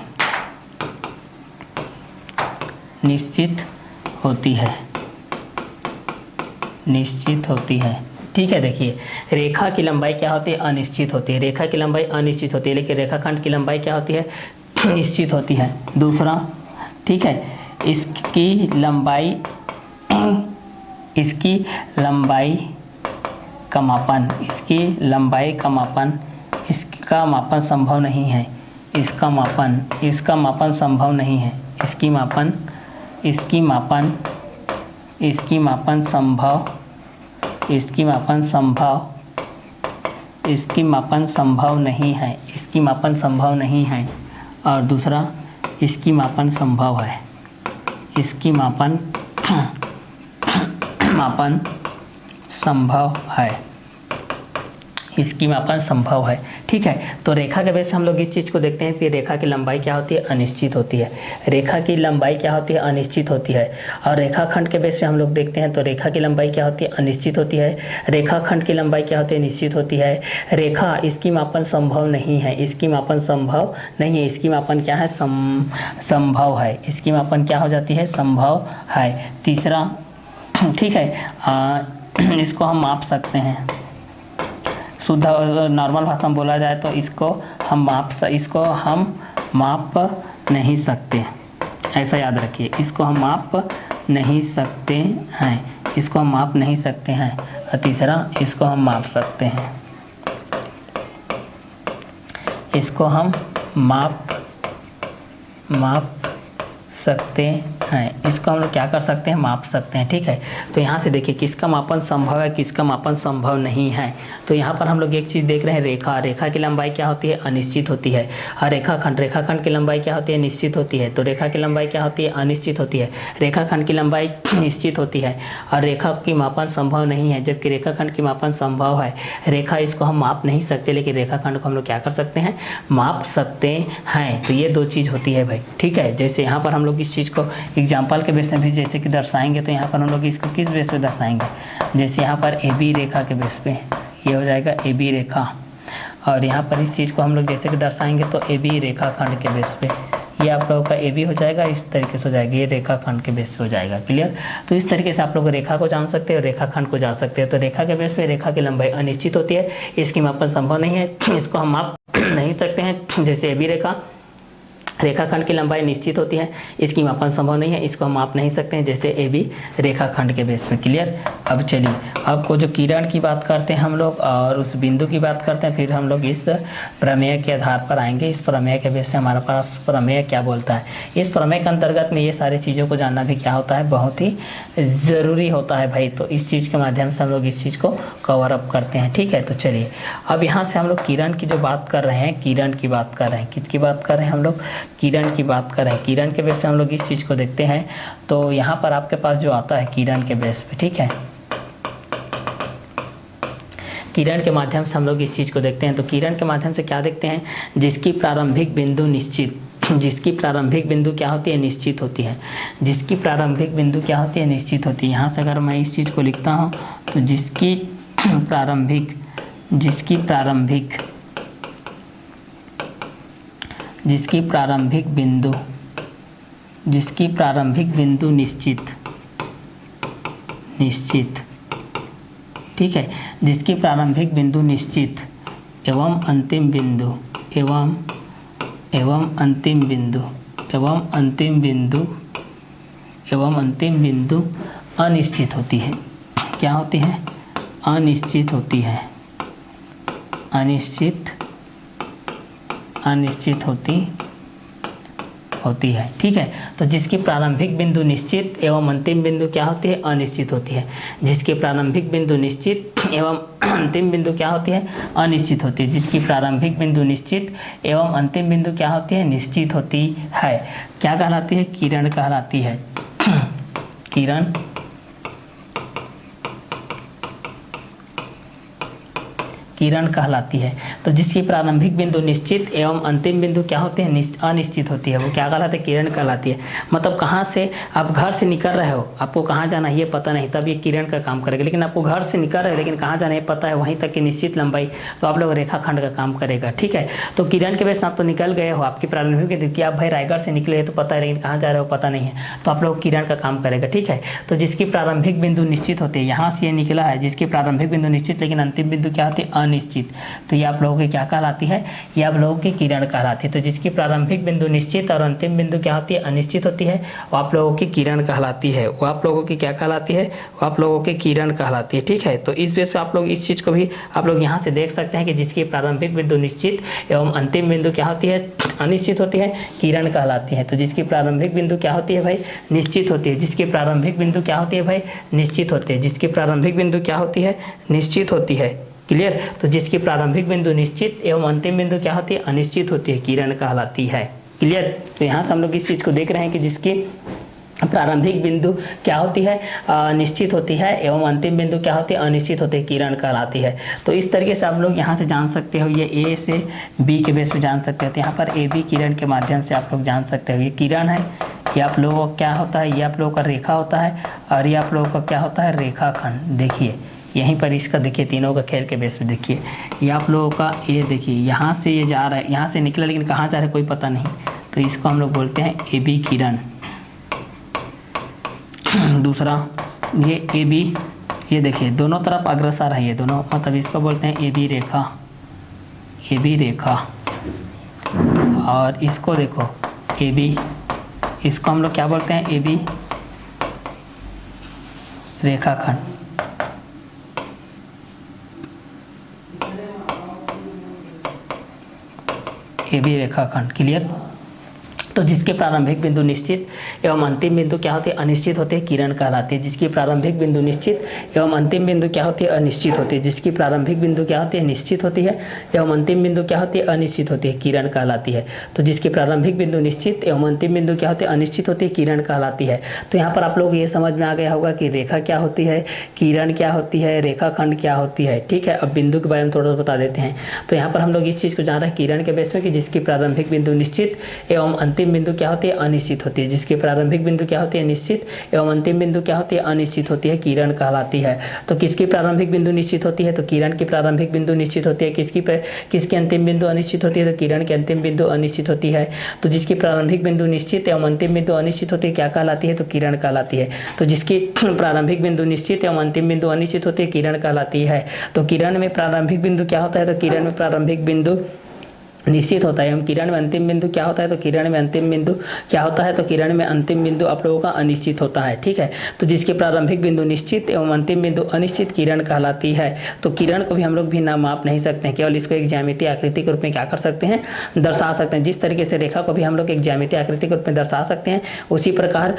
निश्चित होती है, निश्चित होती है। ठीक है, देखिए रेखा की लंबाई क्या होती है, अनिश्चित होती है। रेखा की लंबाई अनिश्चित होती है, लेकिन रेखाखंड की लंबाई क्या होती है, निश्चित होती है। दूसरा, ठीक है, इसकी लंबाई का मापन, इसकी लंबाई का मापन, इसका मापन संभव नहीं है, इसका मापन संभव नहीं है, इसकी मापन संभव नहीं है। और दूसरा, इसकी मापन संभव है, इसकी मापन संभव है, इसकी मापन संभव है। ठीक है, तो रेखा के बेस से हम लोग इस चीज़ को देखते हैं कि रेखा की लंबाई क्या होती है, अनिश्चित होती है। रेखा की लंबाई क्या होती है, अनिश्चित होती है। और रेखाखंड के बेस पे हम लोग देखते हैं तो रेखा की लंबाई क्या होती है, अनिश्चित होती है। रेखाखंड की लंबाई क्या होती है, निश्चित होती है। रेखा, इसकी मापन संभव नहीं है, इसकी मापन संभव नहीं है, इसकी मापन क्या है, संभव है, इसकी मापन क्या हो जाती है, संभव है। तीसरा, ठीक है, इसको हम माप सकते हैं, शुद्ध नॉर्मल भाषा में बोला जाए तो इसको हम माप नहीं सकते, ऐसा याद रखिए, इसको हम माप नहीं सकते हैं, इसको हम माप नहीं सकते हैं। और तीसरा, इसको हम माप सकते हैं, इसको हम माप सकते हैं, इसको हम लोग क्या कर सकते हैं, माप सकते हैं। ठीक है, तो यहाँ से देखिए किसका मापन संभव है, किसका मापन संभव नहीं है। तो यहाँ पर हम लोग एक चीज़ देख रहे हैं, रेखा की लंबाई क्या होती है, अनिश्चित होती है। और रेखाखंड की लंबाई क्या होती है, निश्चित होती है। तो रेखा की लंबाई क्या होती है, अनिश्चित होती है, रेखाखंड की लंबाई निश्चित होती है। और रेखा की मापन संभव नहीं है, जबकि रेखाखंड की मापन संभव है। रेखा, इसको हम माप नहीं सकते, लेकिन रेखाखंड को हम लोग क्या कर सकते हैं, माप सकते हैं। तो ये दो चीज़ होती है भाई। ठीक है, जैसे यहाँ पर हम लोग इस चीज़ को एग्जाम्पल के बेस में भी जैसे कि दर्शाएंगे, तो यहाँ पर हम लोग इसको किस बेस पे दर्शाएंगे, जैसे यहाँ पर ए बी रेखा के बेस पे ये हो जाएगा ए बी रेखा। और यहाँ पर इस चीज़ को हम लोग जैसे कि दर्शाएंगे तो ए बी रेखाखंड के बेस पे ये आप लोगों का ए बी हो जाएगा, इस तरीके से हो जाएगा, ये रेखाखंड के बेस पे हो जाएगा। क्लियर? तो इस तरीके से आप लोग रेखा को जान सकते हैं और रेखाखंड को जान सकते हैं। तो रेखा के बेस पे रेखा की लंबाई अनिश्चित होती है, इसकी मापन संभव नहीं है, इसको हम माप नहीं सकते हैं। जैसे ए बी रेखाखंड की लंबाई निश्चित होती है, इसकी मापन संभव नहीं है, इसको हम माप नहीं सकते हैं, जैसे ए बी रेखाखंड के बेस पे। क्लियर? अब चलिए, आपको जो किरण की बात करते हैं हम लोग और उस बिंदु की बात करते हैं, फिर हम लोग इस प्रमेय के आधार पर आएंगे। इस प्रमेय के बेस से हमारे पास प्रमेय क्या बोलता है, इस प्रमेय के अंतर्गत में ये सारी चीज़ों को जानना भी क्या होता है, बहुत ही ज़रूरी होता है भाई। तो इस चीज़ के माध्यम से हम लोग इस चीज़ को कवर अप करते हैं। ठीक है, तो चलिए अब यहाँ से हम लोग किरण की जो बात कर रहे हैं, किरण की बात कर रहे हैं, किसकी बात कर रहे हैं हम लोग, किरण की बात कर रहे हैं। किरण के बेस पे हम लोग इस चीज़ को देखते हैं। तो यहाँ पर आपके पास जो आता है किरण के बेस पे, ठीक है, किरण के माध्यम से हम लोग इस चीज़ को देखते हैं। तो किरण के माध्यम से क्या देखते हैं, जिसकी प्रारंभिक बिंदु निश्चित, जिसकी प्रारंभिक बिंदु क्या होती है, निश्चित होती है, जिसकी प्रारंभिक बिंदु क्या होती है, निश्चित होती है। यहाँ से अगर मैं इस चीज़ को लिखता हूँ तो जिसकी प्रारंभिक बिंदु निश्चित, ठीक है, जिसकी प्रारंभिक बिंदु निश्चित एवं अंतिम बिंदु अनिश्चित होती है। क्या होती है, अनिश्चित होती है, अनिश्चित होती है। ठीक है, तो जिसकी प्रारंभिक बिंदु निश्चित एवं अंतिम बिंदु क्या होती है, अनिश्चित होती है। जिसकी प्रारंभिक बिंदु निश्चित एवं अंतिम बिंदु क्या होती है, अनिश्चित होती है। जिसकी प्रारंभिक बिंदु निश्चित एवं अंतिम बिंदु क्या होती है, निश्चित होती है। क्या कहलाती है, किरण कहलाती है। किरण कहलाती है। तो जिसकी प्रारंभिक बिंदु निश्चित एवं अंतिम बिंदु क्या होते हैं, अनिश्चित होती है, वो क्या कहलाते हैं, किरण कहलाती है। मतलब कहाँ से आप घर से निकल रहे हो, आपको कहाँ जाना है ये पता नहीं, तब ये किरण का काम करेगा। लेकिन आपको घर से निकल रहे हो लेकिन कहाँ जाना है पता है, वहीं तक की निश्चित लंबाई, तो आप लोग रेखाखंड का काम करेगा। ठीक है, तो किरण के बेस में आप तो निकल गए हो, आपकी प्रारंभिक बिंदु कि आप भाई रायगढ़ से निकले हैं तो पता है, लेकिन कहाँ जा रहे हो पता नहीं है, तो आप लोग किरण का काम करेगा। ठीक है, तो जिसकी प्रारंभिक बिंदु निश्चित होती है, यहाँ से ये निकला है जिसकी प्रारंभिक बिंदु निश्चित लेकिन अंतिम बिंदु क्या होती है, अनिश्चित, तो ये आप लोगों की क्या कहलाती है, ये आप लोगों की किरण कहलाती है। तो जिसकी प्रारंभिक बिंदु निश्चित और अंतिम बिंदु क्या होती है, अनिश्चित होती है, वो आप लोगों की किरण कहलाती है। वो आप लोगों की क्या कहलाती है, वो आप लोगों की किरण कहलाती है। ठीक है, तो इस बेस पे आप लोग इस चीज़ को भी आप लोग यहाँ से देख सकते हैं कि जिसकी प्रारंभिक बिंदु निश्चित एवं अंतिम बिंदु क्या होती है, अनिश्चित होती है, किरण कहलाती है। तो जिसकी प्रारंभिक बिंदु क्या होती है भाई, निश्चित होती है, जिसकी प्रारंभिक बिंदु क्या होती है भाई, निश्चित होती है, जिसकी प्रारंभिक बिंदु क्या होती है, निश्चित होती है। क्लियर, तो जिसकी प्रारंभिक बिंदु निश्चित एवं अंतिम बिंदु क्या होती है, अनिश्चित होती है, किरण कहलाती है। क्लियर, तो यहाँ से हम लोग इस चीज़ को देख रहे हैं कि जिसकी प्रारंभिक बिंदु क्या होती है, निश्चित होती है एवं अंतिम बिंदु क्या होती है, अनिश्चित होती है, किरण कहलाती है। तो इस तरीके से आप लोग यहाँ से जान सकते हो, ये ए से बी के बेस पे जान सकते हो। तो यहाँ पर ए बी किरण के माध्यम से आप लोग जान सकते हो, ये किरण है, ये आप लोगों का क्या होता है, ये आप लोगों का रेखा होता है, और ये आप लोगों का क्या होता है, रेखाखंड। देखिए यहीं पर इसका देखिए तीनों का खेल के बेस पे देखिए, ये आप लोगों का ये देखिए यहाँ से ये जा रहा है, यहाँ से निकला लेकिन कहाँ जा रहा है कोई पता नहीं, तो इसको हम लोग बोलते हैं ए बी किरण। दूसरा ये ए बी, ये देखिए दोनों तरफ अग्रसर है, ये दोनों मतलब इसको बोलते हैं A B Rekha, A B रेखा। और इसको देखो ए बी, इसको हम लोग क्या बोलते हैं, ए बी रेखाखंड। ए बी रेखाखंड। क्लियर, तो जिसके प्रारंभिक बिंदु निश्चित एवं अंतिम बिंदु क्या होती है, अनिश्चित होते हैं, किरण कहलाती है। जिसकी प्रारंभिक बिंदु निश्चित एवं अंतिम बिंदु क्या होती है, अनिश्चित होती है। जिसकी प्रारंभिक बिंदु क्या होती है, निश्चित होती है एवं अंतिम बिंदु क्या होती है, अनिश्चित होती है, किरण कहलाती है। तो जिसकी प्रारंभिक बिंदु निश्चित एवं अंतिम बिंदु क्या होती है, अनिश्चित होती है, किरण कहलाती है। तो यहाँ पर आप लोग ये समझ में आ गया होगा कि रेखा क्या होती है, किरण क्या होती है, रेखाखंड क्या होती है। ठीक है, अब बिंदु के बारे में थोड़ा सा बता देते हैं। तो यहाँ पर हम लोग इस चीज़ को जान रहे हैं किरण के बेस में कि जिसकी प्रारंभिक बिंदु निश्चित एवं अंतिम बिंदु क्या होती है, अनिश्चित होती है। जिसकी प्रारंभिक बिंदु क्या होती है, निश्चित एवं अंतिम बिंदु क्या होती है, अनिश्चित होती है, किरण कहलाती है। तो किसकी प्रारंभिक बिंदु निश्चित होती है, तो किरण की प्रारंभिक बिंदु निश्चित होती है। किसकी अंतिम बिंदु अनिश्चित होती है, तो किरण की अंतिम बिंदु अनिश्चित होती है। तो जिसकी प्रारंभिक बिंदु निश्चित एवं अंतिम बिंदु अनिश्चित होती है क्या कहलाती है, तो किरण कहलाती है। तो जिसकी प्रारंभिक बिंदु निश्चित एवं अंतिम बिंदु अनिश्चित होती है, किरण कहलाती है। तो किरण में प्रारंभिक बिंदु क्या होता है, तो किरण में प्रारंभिक बिंदु निश्चित होता है एवं किरण में अंतिम बिंदु क्या होता है, तो किरण में अंतिम बिंदु क्या होता है, तो किरण में अंतिम बिंदु आप लोगों का अनिश्चित होता है। ठीक है, तो जिसकी प्रारंभिक बिंदु निश्चित एवं अंतिम बिंदु अनिश्चित, किरण कहलाती है। तो किरण को भी हम लोग भी नाम माप नहीं सकते हैं, केवल इसको एक ज्यामितीय आकृति के रूप में क्या कर सकते हैं, दर्शा सकते हैं। जिस तरीके से रेखा को भी हम लोग एक ज्यामितीय आकृति के रूप में दर्शा सकते हैं, उसी प्रकार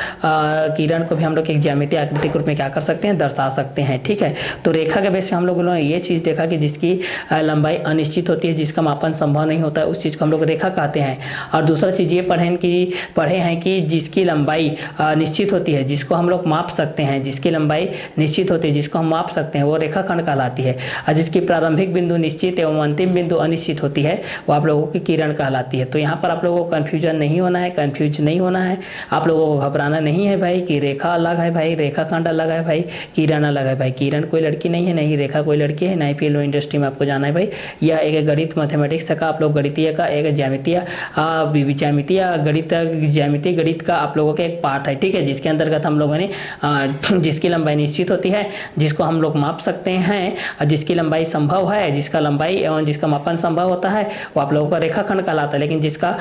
किरण को भी हम लोग एक ज्यामितीय आकृति के रूप में क्या कर सकते हैं, दर्शा सकते हैं। ठीक है, तो रेखा के बेस पे हम लोगों ने ये चीज़ देखा कि जिसकी लंबाई अनिश्चित होती है, जिसका मापन संभव नहीं होता है, उस चीज़ को हम लोग रेखा कहते हैं। और दूसरा चीज़ ये पढ़े हैं कि जिसकी लंबाई निश्चित होती है, जिसको हम लोग माप सकते हैं, जिसकी लंबाई निश्चित होती है, जिसको हम माप सकते हैं, वो रेखाखंड कहलाती है। और जिसकी प्रारंभिक बिंदु निश्चित एवं अंतिम बिंदु अनिश्चित होती है, वो आप लोगों की किरण कहलाती है। तो यहाँ पर आप लोगों को कन्फ्यूजन नहीं होना है, कंफ्यूज नहीं होना है, आप लोगों को घबराना नहीं है भाई कि रेखा अलग है भाई, रेखाखंड अलग है भाई, किरण अलग है भाई। किरण कोई लड़की नहीं है, नहीं रेखा कोई लड़की है, नहीं फिल्म इंडस्ट्री में आपको जाना है भाई। यह एक गणित मैथमेटिक्स का आप लोग गणितीय का एक ज्यामितीय गणित का आप लोगों का एक पार्ट है। ठीक है, जिसके अंतर्गत हम लोगों ने जिसकी लंबाई निश्चित होती है, जिसको हम लोग माप सकते हैं, और जिसकी लंबाई संभव है, जिसका लंबाई एवं जिसका मापन संभव होता है, वो आप लोगों का रेखाखंड कहलाता है। लेकिन जिसका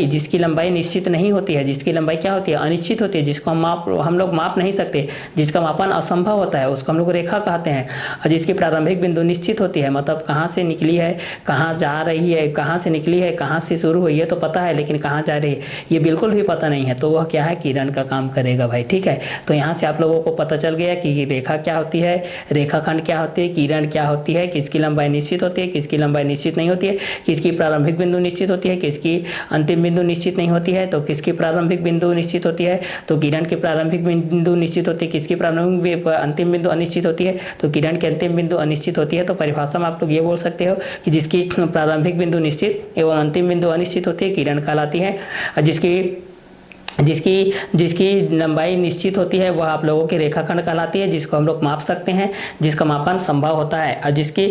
जिसकी लंबाई निश्चित नहीं होती है, जिसकी लंबाई क्या होती है, अनिश्चित होती है, जिसको हम लोग माप नहीं सकते, जिसका मापन असंभव होता है, उसको हम लोग रेखा कहते हैं। और जिसकी प्रारंभिक बिंदु निश्चित होती है, मतलब कहाँ से निकली है, कहाँ जा रही रही है, कहाँ से निकली है, कहाँ से शुरू हुई है तो पता है, लेकिन कहाँ जा रही है ये बिल्कुल भी पता नहीं है, तो वह क्या है, किरण का काम करेगा भाई। ठीक है, तो यहाँ से आप लोगों को पता चल गया कि रेखा क्या होती है, रेखाखंड क्या होती है, किरण क्या होती है, किसकी लंबाई निश्चित होती है, किसकी लंबाई निश्चित नहीं होती है, किसकी प्रारंभिक बिंदु निश्चित होती है, किसकी अंतिम बिंदु निश्चित नहीं होती है। तो किसकी प्रारंभिक बिंदु निश्चित होती है, तो किरण की प्रारंभिक बिंदु निश्चित होती है। किसकी प्रारंभिक अंतिम बिंदु अनिश्चित होती है, तो किरण की अंतिम बिंदु अनिश्चित होती है। तो परिभाषा में आप लोग ये बोल सकते हो कि जिसकी प्रारंभिक बिंदु निश्चित एवं अंतिम बिंदु अनिश्चित होती है किरण कहलाती है, और जिसकी लंबाई निश्चित होती है वह आप लोगों की रेखाखंड कहलाती है, जिसको हम लोग माप सकते हैं, जिसका मापन संभव होता है। और जिसकी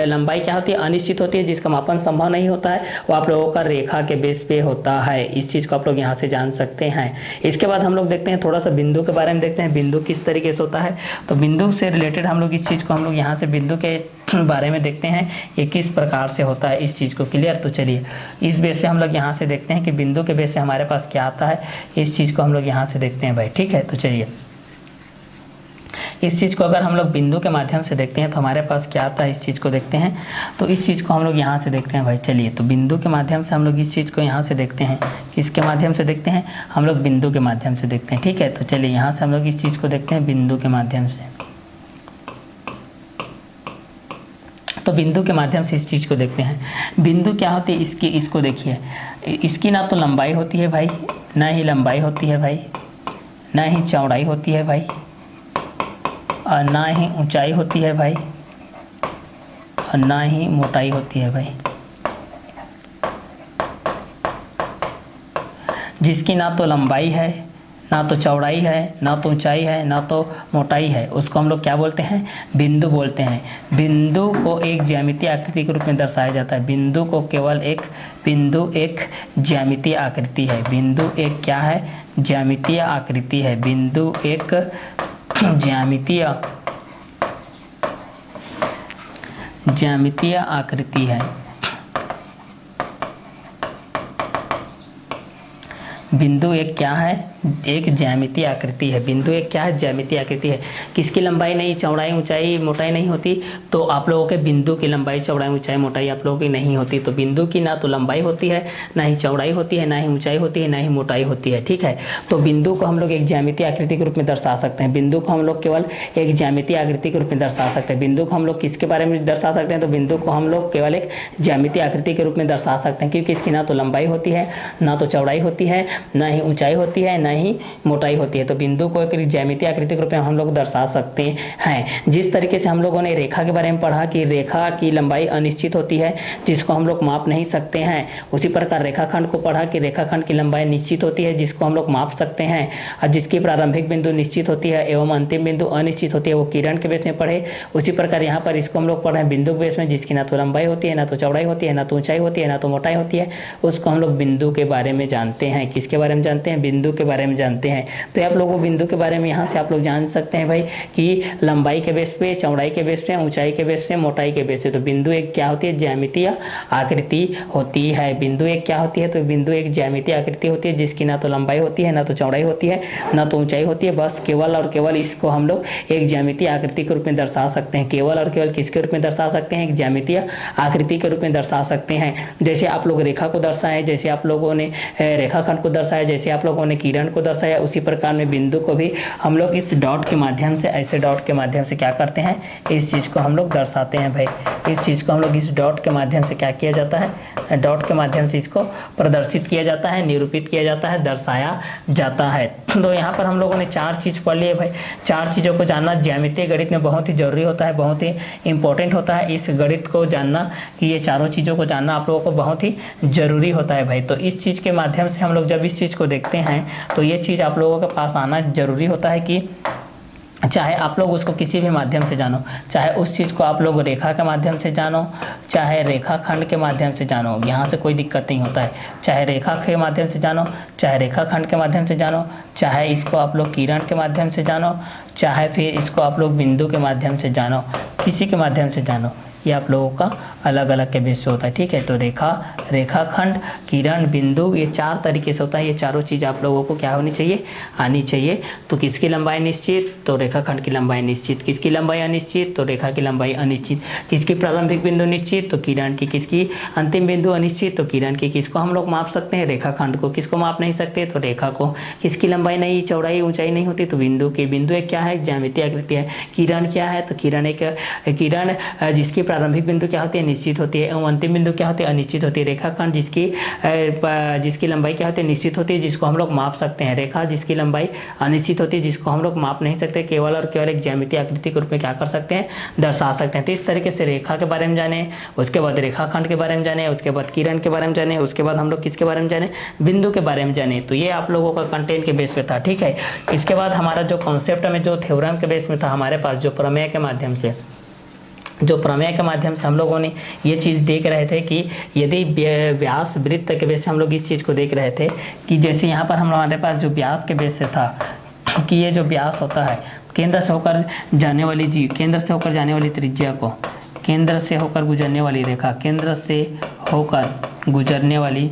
लंबाई क्या होती है, अनिश्चित होती है, जिसका मापन संभव नहीं होता है, वो आप लोगों का रेखा के बेस पे होता है। इस चीज़ को आप लोग यहाँ से जान सकते हैं। इसके बाद हम लोग देखते हैं थोड़ा सा बिंदु के बारे में, देखते हैं बिंदु किस तरीके से होता है। तो बिंदु से रिलेटेड हम लोग इस चीज़ को हम लोग यहाँ से बिंदु के बारे में देखते हैं, ये किस प्रकार से होता है, इस चीज़ को क्लियर। तो चलिए इस बेस पे हम लोग यहाँ से देखते हैं कि बिंदु के बेस पे हमारे पास क्या आता है, इस चीज़ को हम लोग यहाँ से देखते हैं भाई। ठीक है, तो चलिए इस चीज़ को अगर हम लोग बिंदु के माध्यम से देखते हैं तो हमारे पास क्या आता है, इस चीज़ को देखते हैं। तो इस चीज़ को हम लोग यहाँ से देखते हैं भाई। चलिए, तो बिंदु के माध्यम से हम लोग इस चीज़ को यहाँ से देखते हैं, किसके माध्यम से देखते हैं, हम लोग बिंदु के माध्यम से देखते हैं। ठीक है, तो चलिए यहाँ से हम लोग इस चीज़ को देखते हैं बिंदु के माध्यम से। तो बिंदु के माध्यम से इस चीज़ को देखते हैं। बिंदु क्या होती है, इसको देखिए, इसकी ना तो लंबाई होती है भाई, ना ही लंबाई होती है भाई, ना ही चौड़ाई होती है भाई, और ना ही ऊंचाई होती है भाई, और ना ही मोटाई होती है भाई। जिसकी ना तो लंबाई है, ना तो चौड़ाई है, ना तो ऊंचाई है, ना तो मोटाई है, उसको हम लोग क्या बोलते हैं, बिंदु बोलते हैं। बिंदु को एक ज्यामितीय आकृति के रूप में दर्शाया जाता है। बिंदु एक ज्यामितीय आकृति है। बिंदु एक क्या है, ज्यामितीय आकृति है। बिंदु एक ज्यामितीय आकृति है। बिंदु एक क्या है, एक ज्यामितीय आकृति है। बिंदु एक क्या है, ज्यामितीय आकृति है। किसकी लंबाई नहीं, चौड़ाई ऊंचाई मोटाई नहीं होती, तो आप लोगों के बिंदु की लंबाई चौड़ाई ऊंचाई मोटाई आप लोगों की नहीं होती। तो बिंदु की ना तो लंबाई होती है, ना ही चौड़ाई होती है, ना ही ऊंचाई होती है, ना ही मोटाई होती है। ठीक है, तो बिंदु को हम लोग एक ज्यामितीय आकृति के रूप में दर्शा सकते हैं। बिंदु को हम लोग केवल एक ज्यामितीय आकृति के रूप में दर्शा सकते हैं। बिंदु को हम लोग किसके बारे में दर्शा सकते हैं, तो बिंदु को हम लोग केवल एक ज्यामितीय आकृति के रूप में दर्शा सकते हैं, क्योंकि इसकी ना तो लंबाई होती है, ना तो चौड़ाई होती है, ना ही ऊंचाई होती है, ना ही मोटाई होती है। तो बिंदु को एक ज्यामितीय आकृति के रूप में हम लोग दर्शा सकते हैं। जिस तरीके से हम लोगों ने रेखा के बारे में पढ़ा कि रेखा की लंबाई अनिश्चित होती है, जिसको हम लोग माप नहीं सकते हैं, उसी प्रकार रेखाखंड को पढ़ा कि रेखाखंड की लंबाई निश्चित होती है, जिसको हम लोग माप सकते हैं, और जिसकी प्रारंभिक बिंदु निश्चित होती है एवं अंतिम बिंदु अनिश्चित होती है, वो किरण के बेस में पढ़े। उसी प्रकार यहाँ पर इसको हम लोग पढ़े बिंदु के बेस में, जिसकी ना तो लंबाई होती है, ना तो चौड़ाई होती है, ना तो ऊंचाई होती है, ना तो मोटाई होती है, उसको हम लोग बिंदु के बारे में जानते हैं। किसके बारे में जानते हैं, बिंदु के बारे में जानते हैं। तो आप लोगों को बिंदु के बारे में यहाँ से आप लोग जान सकते हैं भाई कि लंबाई के बेस पे, चौड़ाई के बेस पे, ऊंचाई के बेस पे, मोटाई के बेस पे। तो बिंदु एक क्या होती है, ज्यामितीय आकृति होती है। बिंदु एक क्या होती है, तो बिंदु एक ज्यामितीय आकृति होती है, जिसकी ना तो लंबाई होती है, ना तो चौड़ाई होती है, ना तो ऊंचाई होती है। बस केवल और केवल इसको हम लोग एक ज्यामितीय आकृति के रूप में दर्शा सकते हैं। केवल और केवल किसके रूप में दर्शा सकते हैं, एक ज्यामितीय आकृति के रूप में दर्शा सकते हैं। जैसे आप लोग रेखा को दर्शाए, जैसे आप लोगों ने रेखाखंड को दर्शाया, जैसे आप लोगों ने किरण को दर्शाया, उसी प्रकार में बिंदु को भी हम लोग इस डॉट के माध्यम से, ऐसे डॉट के माध्यम से क्या करते हैं, इस चीज़ को हम लोग दर्शाते हैं भाई। इस चीज़ को हम लोग इस डॉट के माध्यम से क्या किया जाता है, डॉट के माध्यम से इसको प्रदर्शित किया जाता है, निरूपित किया जाता है, दर्शाया जाता है। तो यहाँ पर हम लोगों ने 4 चीज़ पढ़ लिए भाई। 4 चीज़ों को जानना ज्यामितीय गणित में बहुत ही जरूरी होता है, बहुत ही इंपॉर्टेंट होता है। इस गणित को जानना, कि ये चारों चीज़ों को जानना आप लोगों को बहुत ही जरूरी होता है भाई। तो इस चीज़ के माध्यम से हम लोग जब इस चीज़ को देखते हैं तो ये चीज़ आप लोगों के पास आना जरूरी होता है कि चाहे आप लोग उसको किसी भी माध्यम से जानो, चाहे उस चीज़ को आप लोग रेखा के माध्यम से जानो, चाहे रेखाखंड के माध्यम से जानो, यहाँ से कोई दिक्कत नहीं होता है। चाहे रेखा के माध्यम से जानो, चाहे रेखाखंड के माध्यम से जानो, चाहे इसको आप लोग किरण के माध्यम से जानो, चाहे फिर इसको आप लोग बिंदु के माध्यम से जानो, किसी के माध्यम से जानो, ये आप लोगों का अलग अलग के बेस पे होता है। ठीक है, तो रेखा, रेखाखंड, किरण, बिंदु, ये 4 तरीके से होता है। ये चारों चीज़ आप लोगों को क्या होनी चाहिए, आनी चाहिए। तो किसकी लंबाई निश्चित, तो रेखाखंड की लंबाई निश्चित। किसकी लंबाई अनिश्चित, तो रेखा की लंबाई अनिश्चित। किसकी प्रारंभिक बिंदु निश्चित, तो किरण की। किसकी अंतिम बिंदु अनिश्चित, तो किरण की। किसको हम लोग माप सकते हैं, रेखाखंड को। किसको माप नहीं सकते, तो रेखा को। किसकी लंबाई नहीं, चौड़ाई ऊंचाई नहीं होती, तो बिंदु की। बिंदु एक क्या है, ज्यामितीय आकृति है। किरण क्या है, तो किरण एक किरण जिसकी प्रारंभिक बिंदु क्या होती है, निश्चित होती है, एवं अंतिम बिंदु क्या होती है, अनिश्चित होती है। रेखाखंड जिसकी लंबाई क्या होती है, निश्चित होती है, जिसको हम लोग माप सकते हैं। रेखा जिसकी लंबाई अनिश्चित होती है, जिसको हम लोग माप नहीं सकते, केवल और केवल एक ज्यामितीय आकृति के रूप में क्या कर सकते हैं, दर्शा सकते हैं। तो इस तरीके से रेखा के बारे में जाने, उसके बाद रेखाखंड के बारे में जाने, उसके बाद किरण के बारे में जाने, उसके बाद हम लोग किसके बारे में जाने, बिंदु के बारे में जाने। तो ये आप लोगों का कंटेंट के बेस पे था। ठीक है, इसके बाद हमारा जो कॉन्सेप्ट में जो थ्योरम के बेस में था हमारे पास, जो प्रमेय के माध्यम से हम लोगों ने ये चीज़ देख रहे थे कि यदि व्यास वृत्त के बेस से हम लोग इस चीज़ को देख रहे थे कि जैसे यहाँ पर हमारे पास जो व्यास के बेस से था कि ये जो व्यास होता है, केंद्र से होकर जाने वाली केंद्र से होकर जाने वाली त्रिज्या को, केंद्र से होकर गुजरने वाली रेखा, केंद्र से होकर गुजरने वाली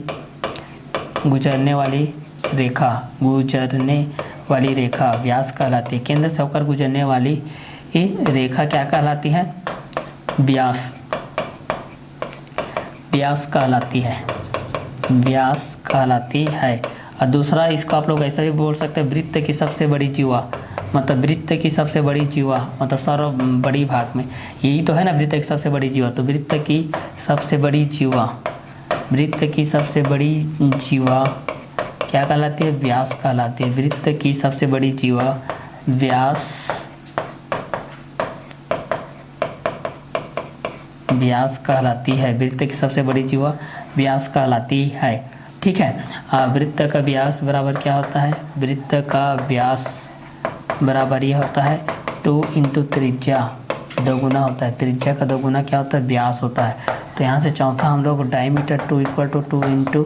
रेखा व्यास कहलाती है। केंद्र से होकर गुजरने वाली रेखा क्या कहलाती है, व्यास कहलाती है। और दूसरा इसको आप लोग ऐसा भी बोल सकते हैं, वृत्त की सबसे बड़ी जीवा, मतलब वृत्त की सबसे बड़ी जीवा, मतलब सर्व बड़ी भाग में यही तो है ना, वृत्त की सबसे बड़ी जीवा। तो वृत्त की सबसे बड़ी जीवा क्या कहलाती है, व्यास कहलाती है। वृत्त की सबसे बड़ी जीवा व्यास कहलाती है। वृत्त की सबसे बड़ी जीवा व्यास कहलाती है। ठीक है, वृत्त का व्यास बराबर क्या होता है, वृत्त का व्यास बराबर ये होता है 2 × त्रिज्या, दोगुना होता है। त्रिज्या का दोगुना क्या होता है, व्यास होता है। तो यहाँ से चौथा हम लोग डायमीटर 2 = 2 ×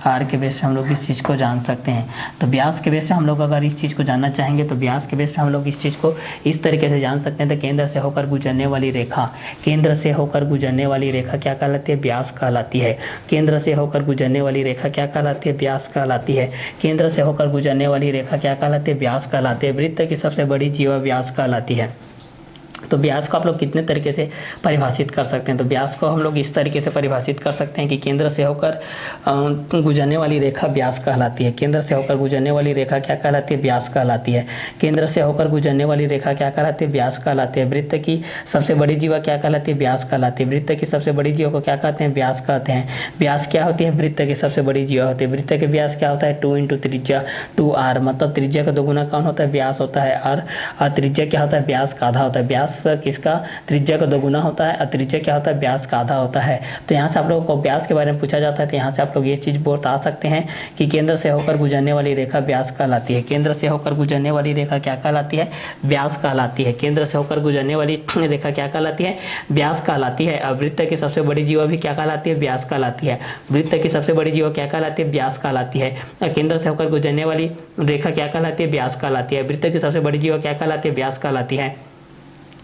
r के बेस पे हम लोग इस चीज़ को जान सकते हैं। तो व्यास के बेस पे हम लोग अगर इस चीज़ को जानना चाहेंगे तो व्यास के बेस पे हम लोग इस चीज़ को इस तरीके से जान सकते हैं। तो केंद्र से होकर गुजरने वाली रेखा क्या कहलाती है, व्यास कहलाती है। केंद्र से होकर गुजरने वाली रेखा क्या कहलाती है, व्यास कहलाती है। केंद्र से होकर गुजरने वाली रेखा क्या कहलाती है, व्यास कहलाती है। वृत्त की सबसे बड़ी जीवा व्यास कहलाती है। तो व्यास को आप लोग कितने तरीके से परिभाषित कर सकते हैं, तो व्यास को हम लोग इस तरीके से परिभाषित कर सकते हैं कि केंद्र से होकर गुजरने वाली रेखा व्यास कहलाती है। केंद्र से होकर गुजरने वाली रेखा क्या कहलाती है, व्यास कहलाती है। केंद्र से होकर गुजरने वाली रेखा क्या कहलाती है, व्यास कहलाती है। वृत्त की सबसे बड़ी जीवा क्या कहलाती है, व्यास कहलाती है। वृत्त की सबसे बड़ी जीवा को क्या कहते हैं, व्यास कहते हैं। व्यास क्या होती है, वृत्त की सबसे बड़ी जीवा होती है। वृत्त के व्यास क्या होता है, 2 × त्रिज्या 2r, मतलब त्रिज्या का दोगुना कौन होता है, व्यास होता है। और त्रिज्या क्या होता है, व्यास का आधा होता है। व्यास किसका, त्रिज्या का दोगुना होता है, और त्रिज्या क्या होता है, व्यास का आधा होता है। तो यहाँ से आप लोगों को व्यास के बारे में पूछा जाता है, तो यहाँ से आप लोग ये चीज़ बता सकते हैं कि केंद्र से होकर गुजरने वाली रेखा व्यास कहलाती है। केंद्र से होकर गुजरने वाली रेखा क्या कहलाती है, व्यास कहलाती है। केंद्र से होकर गुजरने वाली रेखा क्या कहलाती है, व्यास कहलाती है। और वृत्त की सबसे बड़ी जीवा भी क्या कहलाती है, व्यास कहलाती है। वृत्त की सबसे बड़ी जीवा क्या कहलाती है, व्यास कहलाती है। केंद्र से होकर गुजरने वाली रेखा क्या कहलाती है, व्यास कहलाती है। वृत्त की सबसे बड़ी जीवा क्या कहलाती है, व्यास कहलाती है।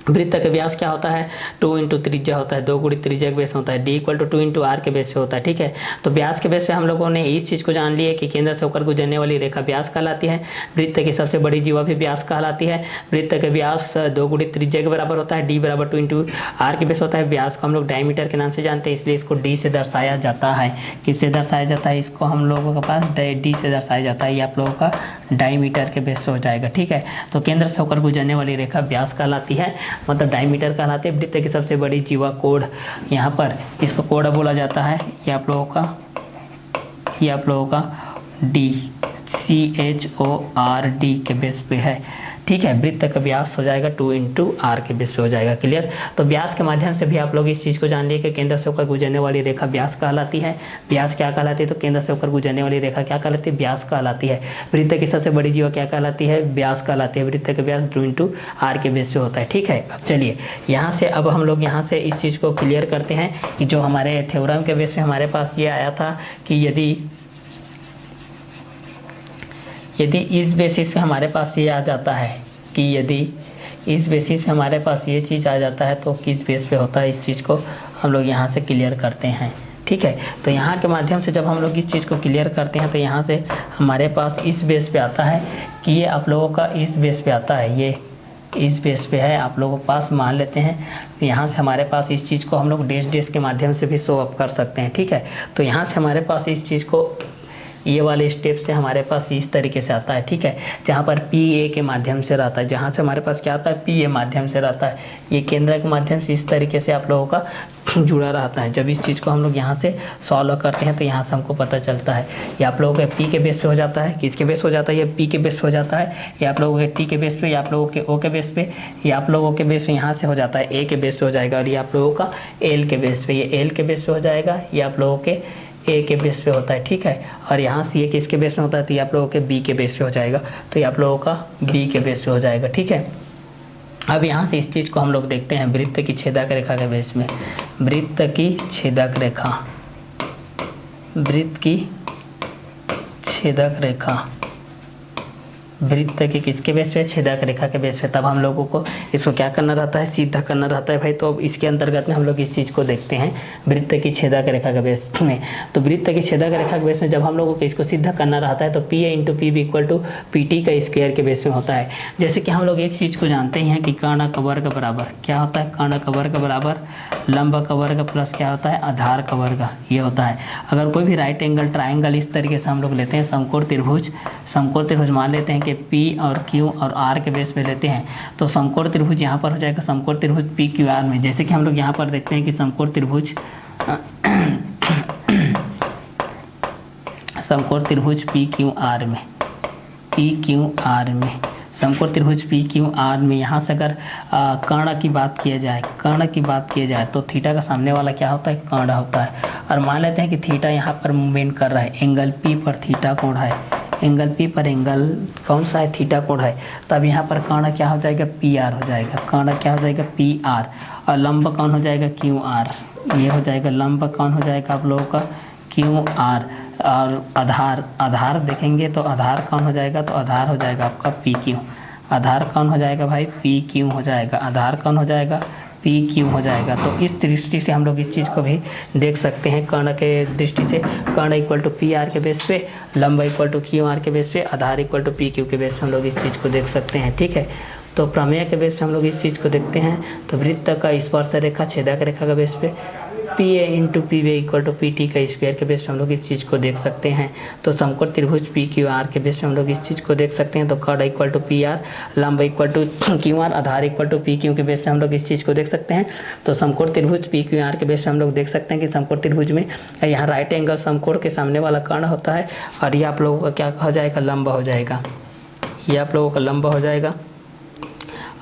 वृत्त का व्यास क्या होता है, 2 × त्रिज्या होता है, 2 × त्रिज्या के बेस होता है। d = 2 × r के बेस पे होता है। ठीक है, तो व्यास के बेस पे हम लोगों ने इस चीज़ को जान लिया कि केंद्र से होकर गुजरने वाली रेखा व्यास कहलाती है। वृत्त की सबसे बड़ी जीवा भी व्यास कहलाती है। वृत्त का व्यास 2 × त्रिज्या के बराबर होता है। d = 2 × r के बेस होता है। व्यास को हम लोग डायमीटर के नाम से जानते हैं, इसलिए इसको d से दर्शाया जाता है। किससे दर्शाया जाता है, इसको हम लोगों के पास d से दर्शाया जाता है। ये आप लोगों का डायमीटर के बेस से हो जाएगा। ठीक है, तो केंद्र से होकर गुजरने वाली रेखा व्यास कहलाती है, मतलब डायमीटर कहलाती है। वृत्त की सबसे बड़ी जीवा कोड, यहाँ पर इसको कोड बोला जाता है। ये आप लोगों का CHORD के बेस पे है। ठीक है, वृत्त का व्यास हो जाएगा 2 × r के बेस पे हो जाएगा। क्लियर, तो व्यास के माध्यम से भी आप लोग इस चीज़ को जान लिए कि केंद्र से होकर गुजरने वाली रेखा व्यास कहलाती है। व्यास क्या कहलाती है, तो केंद्र से होकर गुजरने वाली रेखा क्या कहलाती है, व्यास कहलाती है। वृत्त की सबसे बड़ी जीवा क्या कहलाती है, व्यास कहलाती है। वृत्त का व्यास 2 × r के बेस पे होता है। ठीक है, अब चलिए यहाँ से अब हम लोग यहाँ से इस चीज़ को क्लियर करते हैं कि जो हमारे थ्योरम के बेस पे हमारे पास ये आया था कि यदि इस बेसिस पे हमारे पास ये आ जाता है कि यदि इस बेसिस से हमारे पास ये चीज़ आ जाता है तो किस बेस पे होता है, इस चीज़ को हम लोग यहाँ से क्लियर करते हैं। ठीक है, तो यहाँ के माध्यम से जब हम लोग इस चीज़ को क्लियर करते हैं तो यहाँ से हमारे पास इस बेस पे आता है कि ये आप लोगों का इस बेस पे आता है, ये इस बेस पे है आप लोगों के पास, मान लेते हैं। यहाँ से हमारे पास इस चीज़ को हम लोग डैश डैश के माध्यम से भी शो अप कर सकते हैं। ठीक है, तो यहाँ से हमारे पास इस चीज़ को ये वाले स्टेप से हमारे पास इस तरीके से आता है। ठीक है, जहाँ पर पी ए के माध्यम से रहता है, जहाँ से हमारे पास क्या आता है, पी ए माध्यम से रहता है, ये केंद्र के माध्यम से इस तरीके से आप लोगों का जुड़ा रहता है। जब इस चीज़ को हम लोग यहाँ से सॉल्व करते हैं तो यहाँ से हमको पता चलता है ये आप लोगों के पी के बेस पे हो जाता है, किसके बेस हो जाता है, ये पी के बेस पे हो जाता है, ये आप लोगों के टी के बेस पे, ये आप लोगों के ओ के बेस पे, ये आप लोगों के बेस पे यहाँ से हो जाता है ए के बेस पे हो जाएगा, और ये आप लोगों का एल के बेस पे, ये एल के बेस पे हो जाएगा, ये आप लोगों के ए के बेस पे होता है। ठीक है, और यहाँ से ये किसके बेस में होता है, तो ये आप लोगों के बी के बेस पे हो जाएगा, तो ये आप लोगों का बी के बेस पे हो जाएगा। ठीक है, अब यहाँ से इस चीज़ को हम लोग देखते हैं वृत्त की छेदक रेखा के बेस में, वृत्त की छेदक रेखा, वृत्त की छेदक रेखा, वृत्त के किसके बेस पे, छेदक रेखा के बेस पे। तब हम लोगों को इसको क्या करना रहता है, सीधा करना रहता है भाई। तो अब इसके अंतर्गत में हम लोग इस चीज़ को देखते हैं वृत्त की छेदक रेखा के बेस में। तो वृत्त की छेदक रेखा के बेस में जब हम लोगों को इसको सीधा करना रहता है तो P A into P B equal to P T का स्क्वायर के बेस में होता है। जैसे कि हम लोग एक चीज़ को जानते हैं कि कर्ण का वर्ग बराबर क्या होता है, कर्ण का वर्ग बराबर लंब का वर्ग प्लस क्या होता है, आधार का वर्ग, ये होता है। अगर कोई भी राइट एंगल ट्राइंगल इस तरीके से हम लोग लेते हैं, समकोण त्रिभुज मान लेते हैं कि P और Q और R के बेस पे लेते हैं, तो समकोण त्रिभुज यहाँ पर हो जाएगा समकोण त्रिभुज PQR में। जैसे कि हम लोग यहाँ पर देखते हैं कि समकोण त्रिभुज PQR में, समकोण त्रिभुज PQR में यहाँ से अगर कर्ण की बात किया जाए तो थीटा का सामने वाला क्या होता है, कर्ण होता है। और मान लेते हैं कि थीटा यहाँ पर मूवमेंट कर रहा है, एंगल P पर थीटा कोण है, एंगल P पर एंगल कौन सा है, थीटा कोण है। तब यहाँ पर कर्ण क्या हो जाएगा, PR हो जाएगा, कर्ण क्या हो जाएगा, PR, और लंब कौन हो जाएगा, QR, ये हो जाएगा लंब कौन हो जाएगा आप लोगों का, QR। और आधार देखेंगे तो आधार कौन हो जाएगा, तो आधार हो जाएगा आपका PQ, आधार कौन हो जाएगा भाई, PQ हो जाएगा, आधार कौन हो जाएगा, PQ हो जाएगा। तो इस दृष्टि से हम लोग इस चीज़ को भी देख सकते हैं, कर्ण के दृष्टि से कर्ण इक्वल टू PR के बेस पे, लंब इक्वल टू QR के बेस पे, आधार इक्वल टू PQ के बेस पे हम लोग इस चीज़ को देख सकते हैं। ठीक है, तो प्रमेय के बेस पे हम लोग इस चीज़ को देखते हैं। तो वृत्त का स्पर्श रेखा छेदक रेखा के बेस पे PA into PB equal to PT का स्क्वायर के बेस पे हम लोग इस चीज़ को देख सकते हैं। तो समकोण त्रिभुज PQR के बेस पे हम लोग इस चीज़ को देख सकते हैं। तो कर्ण इक्वल टू PR, लंब इक्वल टू QR, आधार इक्वल टू PQ के बेस पे हम लोग इस चीज़ को देख सकते हैं। तो समकोण त्रिभुज PQR के बेस पे हम लोग देख सकते हैं कि समकोण त्रिभुज में यहाँ राइट एंगल समकोण के सामने वाला कर्ण होता है, और ये आप लोगों का क्या हो जाएगा, लंब हो जाएगा, ये आप लोगों का लंब हो जाएगा,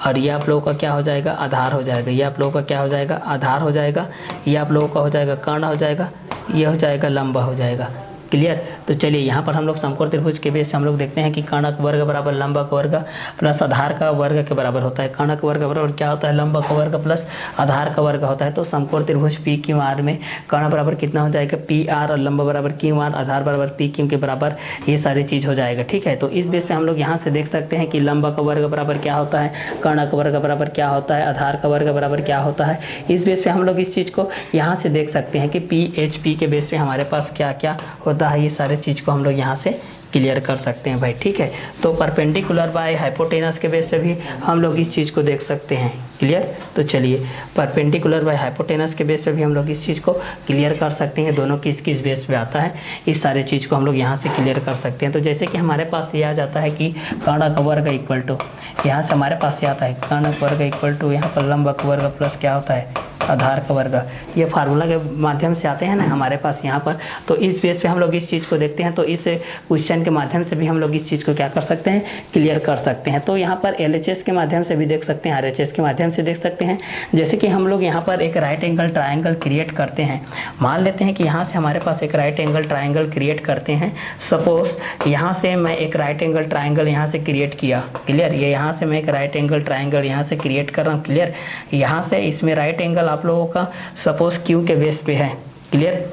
और ये आप लोगों का क्या हो जाएगा, आधार हो जाएगा, ये आप लोगों का क्या हो जाएगा, आधार हो जाएगा, ये आप लोगों का हो जाएगा कर्ण हो जाएगा, ये हो जाएगा लंब हो जाएगा। क्लियर। तो चलिए यहाँ पर हम लोग समकोण त्रिभुज के बेस से हम लोग देखते हैं कि कर्ण का वर्ग बराबर लंब का वर्ग प्लस आधार का वर्ग के बराबर होता है। कर्ण का वर्ग बराबर क्या होता है, लंब का वर्ग प्लस आधार का वर्ग होता है। तो समकोण त्रिभुज PQR में कर्ण बराबर कितना हो जाएगा, PR, और लंब बराबर QR, आधार बराबर PQ के बराबर, ये सारी चीज़ हो जाएगा। ठीक है, तो इस बेस पे हम लोग यहाँ से देख सकते हैं कि लंब का वर्ग बराबर क्या होता है, कर्ण का वर्ग बराबर क्या होता है, आधार का वर्ग बराबर क्या होता है। इस बेस पे हम लोग इस चीज़ को यहाँ से देख सकते हैं कि PHP के बेस पे हमारे पास क्या क्या होता है, ये सारे चीज़ को हम लोग यहाँ से क्लियर कर सकते हैं भाई। ठीक है, तो परपेंडिकुलर बाय हाइपोटेनस के बेस पे भी हम लोग इस चीज़ को देख सकते हैं। क्लियर। तो चलिए परपेंडिकुलर बाय हाइपोटेनस के बेस पे भी हम लोग इस चीज़ को क्लियर कर सकते हैं, दोनों किस किस बेस पे आता है, इस सारे चीज़ को हम लोग यहाँ से क्लियर कर सकते हैं। तो जैसे कि हमारे पास ये आ जाता है कि कर्ण का वर्ग इक्वल टू, यहाँ से हमारे पास ये आता है कर्ण का वर्ग इक्वल टू यहाँ पर लंब का वर्ग प्लस क्या होता है, आधार का वर्ग। ये फार्मूला के माध्यम से आते हैं ना हमारे पास यहाँ पर। तो इस बेस पे हम लोग इस चीज़ को देखते हैं। तो इस क्वेश्चन के माध्यम से भी हम लोग इस चीज़ को क्या कर सकते हैं, क्लियर कर सकते हैं। तो यहाँ पर LHS के माध्यम से भी देख सकते हैं, RHS के माध्यम से देख सकते हैं। जैसे कि हम लोग यहाँ पर एक राइट एंगल ट्राइंगल क्रिएट करते हैं, मान लेते हैं कि यहाँ से हमारे पास एक राइट एंगल ट्राइंगल क्रिएट करते हैं। सपोज यहाँ से मैं एक राइट एंगल ट्राइंगल यहाँ से क्रिएट किया। क्लियर। ये यहाँ से मैं एक राइट एंगल ट्राइंगल यहाँ से क्रिएट कर रहा हूँ। क्लियर। यहाँ से इसमें राइट एंगल आप लोगों का सपोज Q के बेस पे है। क्लियर।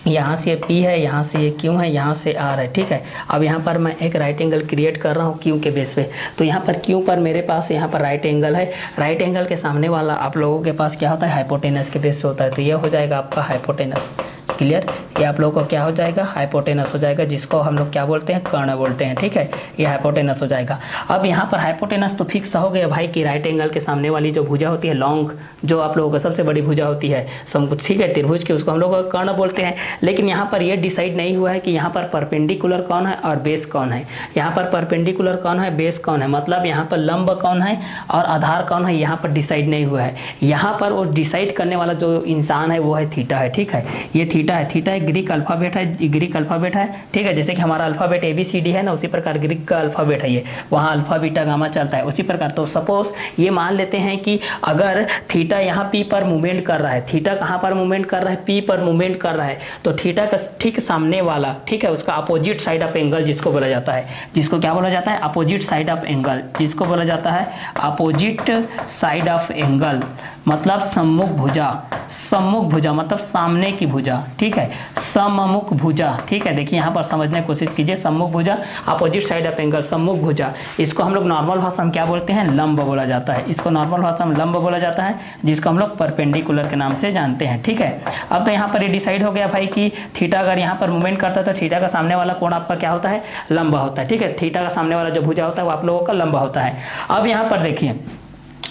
यहाँ से P है, यहाँ से ये Q है, यहाँ से R है, ठीक है। अब यहाँ पर मैं एक राइट एंगल क्रिएट कर रहा हूँ Q के बेस पे। तो यहाँ पर Q पर मेरे पास यहाँ पर राइट एंगल है। राइट एंगल के सामने वाला आप लोगों के पास क्या होता है, हाइपोटेनस के बेस पे होता है। तो ये हो जाएगा आपका हाइपोटेनस। क्लियर, ये आप लोगों को क्या हो जाएगा, हाइपोटेनस हो जाएगा, जिसको हम लोग क्या बोलते हैं, कर्ण बोलते हैं, ठीक है। ये हाइपोटेनस हो जाएगा। अब यहाँ पर हाइपोटेनस तो फिक्स हो गया भाई कि राइट एंगल के सामने वाली जो भुजा होती है, लॉन्ग, जो आप लोगों को सबसे बड़ी भुजा होती है समभुज, ठीक है, त्रिभुज की, उसको हम लोग कर्ण बोलते हैं। लेकिन यहाँ पर ये डिसाइड नहीं हुआ है कि यहाँ पर परपेंडिकुलर कौन है और बेस कौन है। यहाँ पर परपेंडिकुलर कौन है, बेस कौन है, मतलब यहाँ पर लंब कौन है और आधार कौन है, यहाँ पर डिसाइड नहीं हुआ है। यहाँ पर वो डिसाइड करने वाला जो इंसान है वो है थीटा है, ठीक है। ये थीटा है, थीटा एक ग्रीक अल्फाबेट है, ग्रीक अल्फाबेट है, ठीक है। जैसे कि हमारा अल्फाबेट ABCD है ना, उसी प्रकार ग्रीक का अल्फाबेट है ये, वहाँ अल्फा बीटा गामा चलता है उसी प्रकार। तो सपोज ये मान लेते हैं कि अगर थीटा यहाँ P पर मूवमेंट कर रहा है, थीटा कहाँ पर मूवमेंट कर रहा है, P पर मूवमेंट कर रहा है, तो थीटा का ठीक सामने वाला, ठीक है, उसका अपोजिट साइड ऑफ एंगल जिसको बोला जाता है, जिसको क्या बोला जाता है, अपोजिट साइड ऑफ एंगल, जिसको बोला जाता है अपोजिट साइड ऑफ एंगल, मतलब सम्मुख भुजा। सम्मुख भुजा मतलब सामने की भुजा, ठीक है, सममुख भुजा, ठीक है। देखिए यहाँ पर समझने की कोशिश कीजिए, सम्मुख भुजा, अपोजिट साइड ऑफ एंगल, सम्मुख भुजा, इसको हम लोग नॉर्मल भाषा में क्या बोलते हैं, लंब बोला जाता है। इसको नॉर्मल भाषा में लंब बोला जाता है, जिसको हम लोग परपेंडिकुलर के नाम से जानते हैं, ठीक है। अब तो यहाँ पर ये डिसाइड हो गया भाई कि थीटा अगर यहाँ पर मूवमेंट करता है तो थीटा का सामने वाला कोण आपका क्या होता है, लंबा होता है, ठीक है। थीटा का सामने वाला जो भुजा होता है वो आप लोगों का लंबा होता है। अब यहाँ पर देखिए,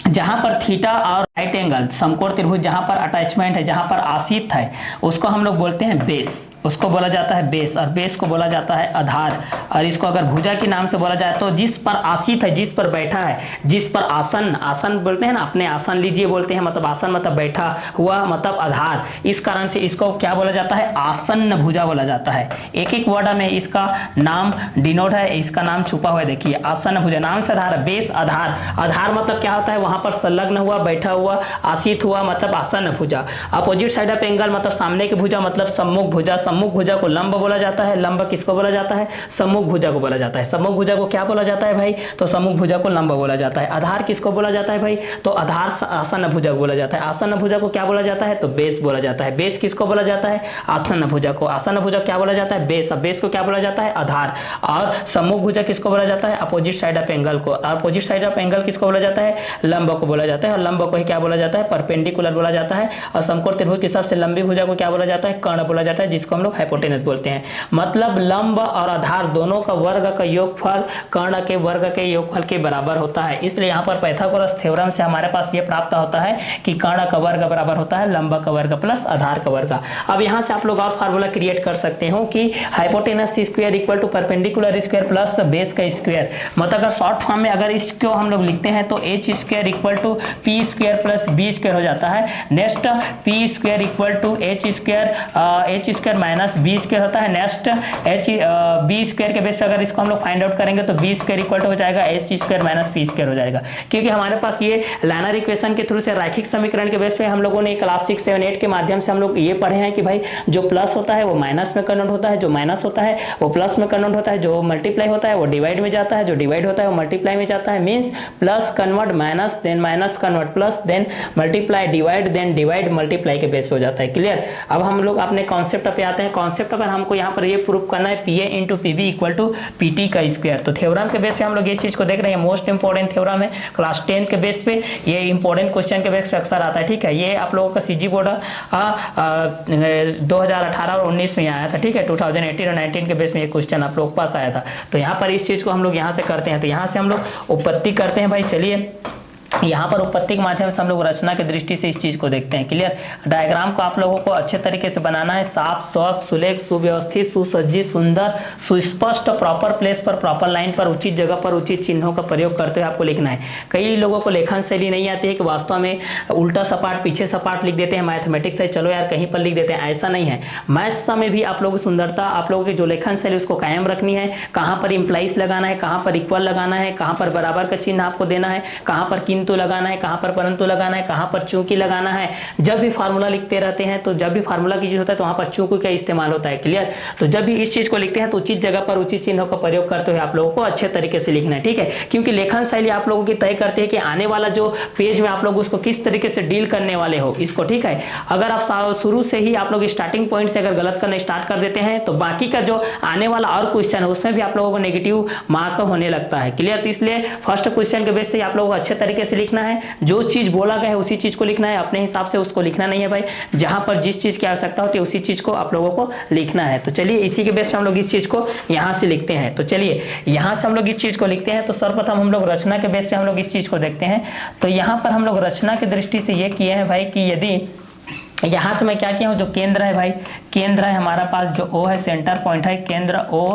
जहां पर थीटा और राइट एंगल समकोण त्रिभुज जहां पर अटैचमेंट है, जहां पर आसित है, उसको हम लोग बोलते हैं बेस, उसको बोला जाता है बेस, और बेस को बोला जाता है आधार। और इसको अगर भुजा के नाम से बोला जाए तो जिस पर आसित है, जिस पर बैठा है, जिस पर आसन, आसन बोलते हैं ना, अपने आसन लीजिए बोलते हैं, मतलब आसन मतलब बैठा हुआ, मतलब आधार। इस कारण से इसको क्या बोला जाता है, आसन्न भुजा बोला जाता है। एक एक वर्ड में इसका नाम डिनोट है, इसका नाम छुपा हुआ है, देखिए आसन्न भुजा, नाम से आधार, बेस आधार। आधार मतलब क्या होता है, वहां पर संलग्न हुआ, बैठा हुआ, आसित हुआ, मतलब आसन्न भुजा। अपोजिट साइड ऑफ एंगल मतलब सामने की भुजा, मतलब सम्मुख भुजा। सम्मुख भुजा को लंब बोला जाता है। लंब किसको बोला जाता है, सम्मुख भुजा को बोला जाता है। सम्मुख भुजा को क्या बोला जाता है भाई, तो सम्मुख भुजा को लंब बोला जाता है। आधार किसको बोला जाता है भाई, तो आधार आसन्न भुजा को बोला जाता है। आसन्न भुजा को क्या बोला जाता है, तो बेस बोला जाता है। बेस किसको बोला जाता है, आसन्न भुजा को। आसन्न भुजा क्या बोला जाता है, बेस। अब बेस को क्या बोला जाता है, आधार। और सम्मुख भुजा किसको बोला जाता है, अपोजिट साइड ऑफ एंगल को। अपोजिट साइड ऑफ एंगल किसको बोला जाता है, लंब को बोला जाता है। और लंब को ही क्या बोला जाता है, परपेंडिकुलर बोला जाता है। और समकोण त्रिभुज के हिसाब से लंबी भुजा को क्या बोला जाता है, कर्ण बोला जाता है, जिसको हम लोग हाइपोटेनस बोलते हैं। मतलब लंब और आधार दोनों का वर्ग का योगफल कर्ण के वर्ग के योगफल के बराबर होता है। इसलिए यहाँ पर पाइथागोरस थ्योरम से हमारे पास ये प्राप्त होता है कि कर्ण का वर्ग बराबर होता है लंब का वर्ग प्लस आधार का वर्ग। अब यहाँ से आप लोग और फार्मूला क्रिएट कर सकते हो कि hypotenuse square equal to perpendicular square plus base का स्क्वायर। मतलब अगर शॉर्ट फॉर्म में अगर इसको हम लोग लिखते हैं तो H square equal to P square plus B square हो जाता है। Next P square equal to H square minus B square होता है। नेक्स्ट एच बी स्क्वायर के बेस पे अगर इसको हम लोग फाइंड आउट करेंगे तो बी स्क्वायर इक्वल टू हो जाएगा H square minus P square हो जाएगा। क्योंकि हमारे पास ये लाइनर इक्वेशन के थ्रू से रैखिक समीकरण के बेस पे हम लोगों ने क्लास 6, 7, 8 के माध्यम से हम लोग ये पढ़े हैं कि भाई जो प्लस होता है वो माइनस में कन्वर्ट होता है, जो माइनस होता है वो प्लस में कन्वर्ट होता है, जो मल्टीप्लाई होता है वो डिवाइड में जाता है, जो डिवाइड होता है वो मल्टीप्लाई में जाता है। Means plus convert minus, then minus convert plus, then multiply divide, then divide multiply के बेस हो जाता है। क्लियर। अब हम लोग अपने कॉन्सेप्ट पे आते हैं। कॉन्सेप्ट पर हमको यहाँ पर ये प्रूव करना है PA into PB equal to PT का स्क्वायर। तो थ्योरम के बेस पे हम लोग ये चीज को देख रहे हैं। मोस्ट इंपॉर्टेंट थ्योरम है क्लास 10 के बेस पे, ये इंपॉर्टेंट क्वेश्चन के बेस पे अक्सर आता है। ठीक है, ये आप लोगों का सीजी बोर्ड 2018 और 19 में आया था। ठीक है, 2018 और 19 के बेस में ये क्वेश्चन आप लोग के पास आया था। तो यहाँ पर इस चीज को हम लोग यहाँ से करते हैं। तो यहाँ से हम लोग उत्पत्ति करते हैं भाई। चलिए यहाँ पर उत्पत्ति के माध्यम से हम लोग रचना की दृष्टि से इस चीज को देखते हैं। क्लियर। डायग्राम को आप लोगों को अच्छे तरीके से बनाना है। साफ, स्वच्छ, सुलेख, सुव्यवस्थित, सुसज्जित, सुंदर, सुस्पष्ट, प्रॉपर प्लेस पर, प्रॉपर लाइन पर, उचित जगह पर उचित चिन्हों का प्रयोग करते हुए आपको लिखना है। कई लोगों को लेखन शैली नहीं आती है कि वास्तव में उल्टा सपाट पीछे सपाट लिख देते हैं। मैथमेटिक्स है चलो यार कहीं पर लिख देते हैं, ऐसा नहीं है। मैथ्स में भी आप लोगों की सुंदरता, आप लोगों की जो लेखन शैली उसको कायम रखनी है। कहाँ पर इंप्लाइज लगाना है, कहाँ पर इक्वल लगाना है, कहाँ पर बराबर का चिन्ह आपको देना है, कहाँ पर किंतु किंतु लगाना है, कहाँ पर परंतु लगाना है, कहाँ पर चूंकि लगाना है। जब भी फार्मूला लिखते रहते हैं तो जब भी फार्मूला की चीज होता है तो वहां पर चूंकि का इस्तेमाल होता है। क्लियर। तो जब भी इस चीज को लिखते हैं तो उचित जगह पर उचित चिन्हों का प्रयोग करते हुए आप लोगों को अच्छे तरीके से लिखना है। ठीक है, क्योंकि लेखन शैली आप लोगों की तय करते हैं कि आने वाला जो पेज में आप लोग उसको किस तरीके से डील करने वाले हो इसको। ठीक है, अगर आप शुरू से ही आप लोग स्टार्टिंग पॉइंट से अगर गलत करना स्टार्ट कर देते हैं तो बाकी का जो आने वाला और क्वेश्चन है उसमें भी आप लोगों को नेगेटिव मार्क होने लगता है। क्लियर। तो इसलिए फर्स्ट क्वेश्चन के बेस से आप लोगों को अच्छे तरीके से लिखना है, जो चीज बोला गया है उसी चीज को लिखना है, अपने हिसाब से उसको लिखना नहीं है भाई। जहां पर जिस चीज की आवश्यकता होती है उसी चीज को आप लोगों को लिखना है। तो चलिए इसी के बेस पे हम लोग इस चीज को यहां से लिखते हैं। तो चलिए यहां से हम लोग इस चीज को लिखते हैं। तो सर्वप्रथम हम लोग रचना के बेस पे हम लोग इस चीज को देखते हैं। तो यहां पर हम लोग रचना की दृष्टि से ये किए हैं भाई कि यदि यहां से मैं क्या किया हूं, जो केंद्र है भाई, केंद्र है हमारा पास जो O है, सेंटर पॉइंट है, केंद्र O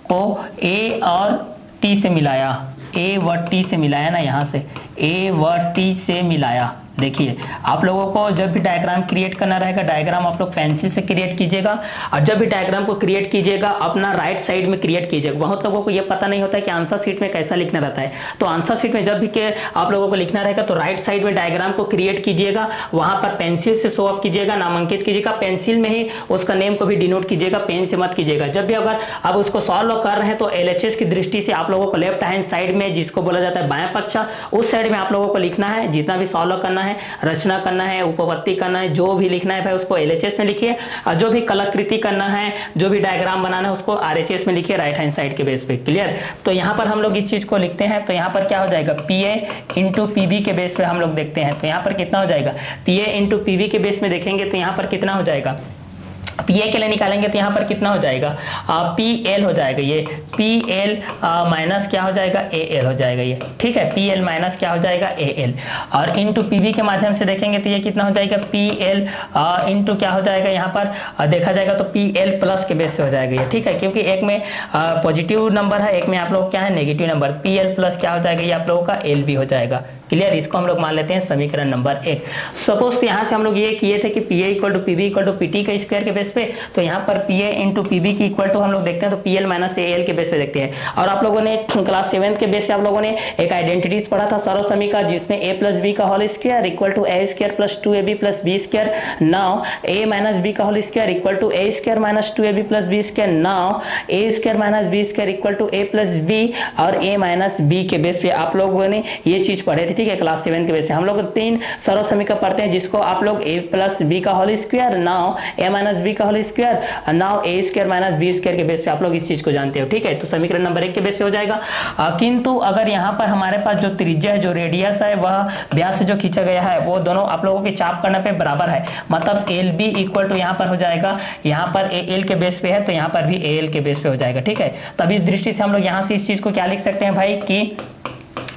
को A और T से मिलाया, A व T से मिलाया ना, यहां से A व T से मिलाया। देखिए आप लोगों को जब भी डायग्राम क्रिएट करना रहेगा, डायग्राम आप लोग पेंसिल से क्रिएट कीजिएगा और जब भी डायग्राम को क्रिएट कीजिएगा अपना राइट साइड में क्रिएट कीजिएगा। बहुत लोगों को ये पता नहीं होता है कि आंसर शीट में कैसा लिखना रहता है। तो आंसर शीट में जब भी के आप लोगों को लिखना रहेगा तो राइट साइड में डायग्राम को क्रिएट कीजिएगा, वहां पर पेंसिल से शो अप कीजिएगा, नामांकित कीजिएगा, पेंसिल में ही उसका नेम को भी डिनोट कीजिएगा, पेन से मत कीजिएगा। जब भी अगर आप उसको सॉल्व कर रहे हैं तो LHS की दृष्टि से आप लोगों को लेफ्ट हैंड साइड में, जिसको बोला जाता है बायां पक्ष, उस साइड में आप लोगों को लिखना है। जितना भी सॉल्व करना है, रचना करना है, उपपत्ति करना है, जो भी लिखना है भाई उसको LHS में लिखिए और जो भी कलाकृति करना है, जो भी डायग्राम बनाना है उसको RHS में लिखिए, राइट हैंड साइड के बेस पे। क्लियर। तो यहाँ पर हम लोग इस चीज को लिखते हैं। तो यहाँ पर क्या हो जाएगा, PA इंटू PB के बेस पे हम लोग देखते हैं। तो यहाँ पर कितना हो जाएगा, PA इंटू PB के बेस में देखेंगे तो यहाँ पर कितना हो जाएगा, PA के लिए निकालेंगे तो यहाँ पर कितना हो जाएगा, PL हो जाएगा, ये PL माइनस क्या हो जाएगा, AL हो जाएगा ये। ठीक है, PL माइनस क्या हो जाएगा, AL। और इंटू PB के माध्यम से देखेंगे तो ये कितना हो जाएगा, PL इंटू क्या हो जाएगा, यहाँ पर देखा जाएगा तो PL प्लस के बेस से हो जाएगा ये। ठीक है, क्योंकि एक में पॉजिटिव नंबर है, एक में आप लोग क्या है, नेगेटिव नंबर। PL प्लस क्या हो जाएगा, ये आप लोगों का LB हो जाएगा। क्लियर। इसको हम लोग मान लेते हैं समीकरण नंबर 1। सपोज यहाँ से हम लोग ये किए थे कि PA equal to PB equal to PT का स्क्वायर के बेस पे। तो यहाँ पर PA इंटू PB की इक्वल टू हम लोग देखते हैं तो PL माइनस AL के बेस पे देखते हैं। और आप लोगों ने क्लास 7 के बेस पे आप लोगों ने एक आइडेंटिटीज पढ़ा था सरल समीकरण, जिसमें A प्लस B का whole square equal to A square plus 2AB plus B square. Now A minus B का whole square equal to A square minus 2AB plus B square. Now A square minus B square equal to A plus B और A minus B के base पे आप लोगों ने ये चीज पढ़े थे। ठीक है, क्लास 7 के बेस पे हम लोग 3 सरल समीकरण पढ़ते हैं, जिसको आप लोग A प्लस B का whole square, now A minus B का whole square, now A square minus B square के बेस पे आप लोग इस चीज को जानते हो। ठीक है, तो समीकरण नंबर 1 के बेस पे हो जाएगा। किंतु अगर यहाँ पर हमारे पास जो त्रिज्या है, जो रेडियस है, वह व्यास से जो खींचा गया है वो दोनों आप लोगों के चाप करने पे बराबर है, मतलब LB इक्वल टू यहाँ पर हो जाएगा, यहाँ पर AL के बेस पे है तो यहाँ पर भी AL के बेस पे हो जाएगा। ठीक है, तब इस दृष्टि से हम लोग यहाँ से इस चीज को क्या लिख सकते हैं भाई कि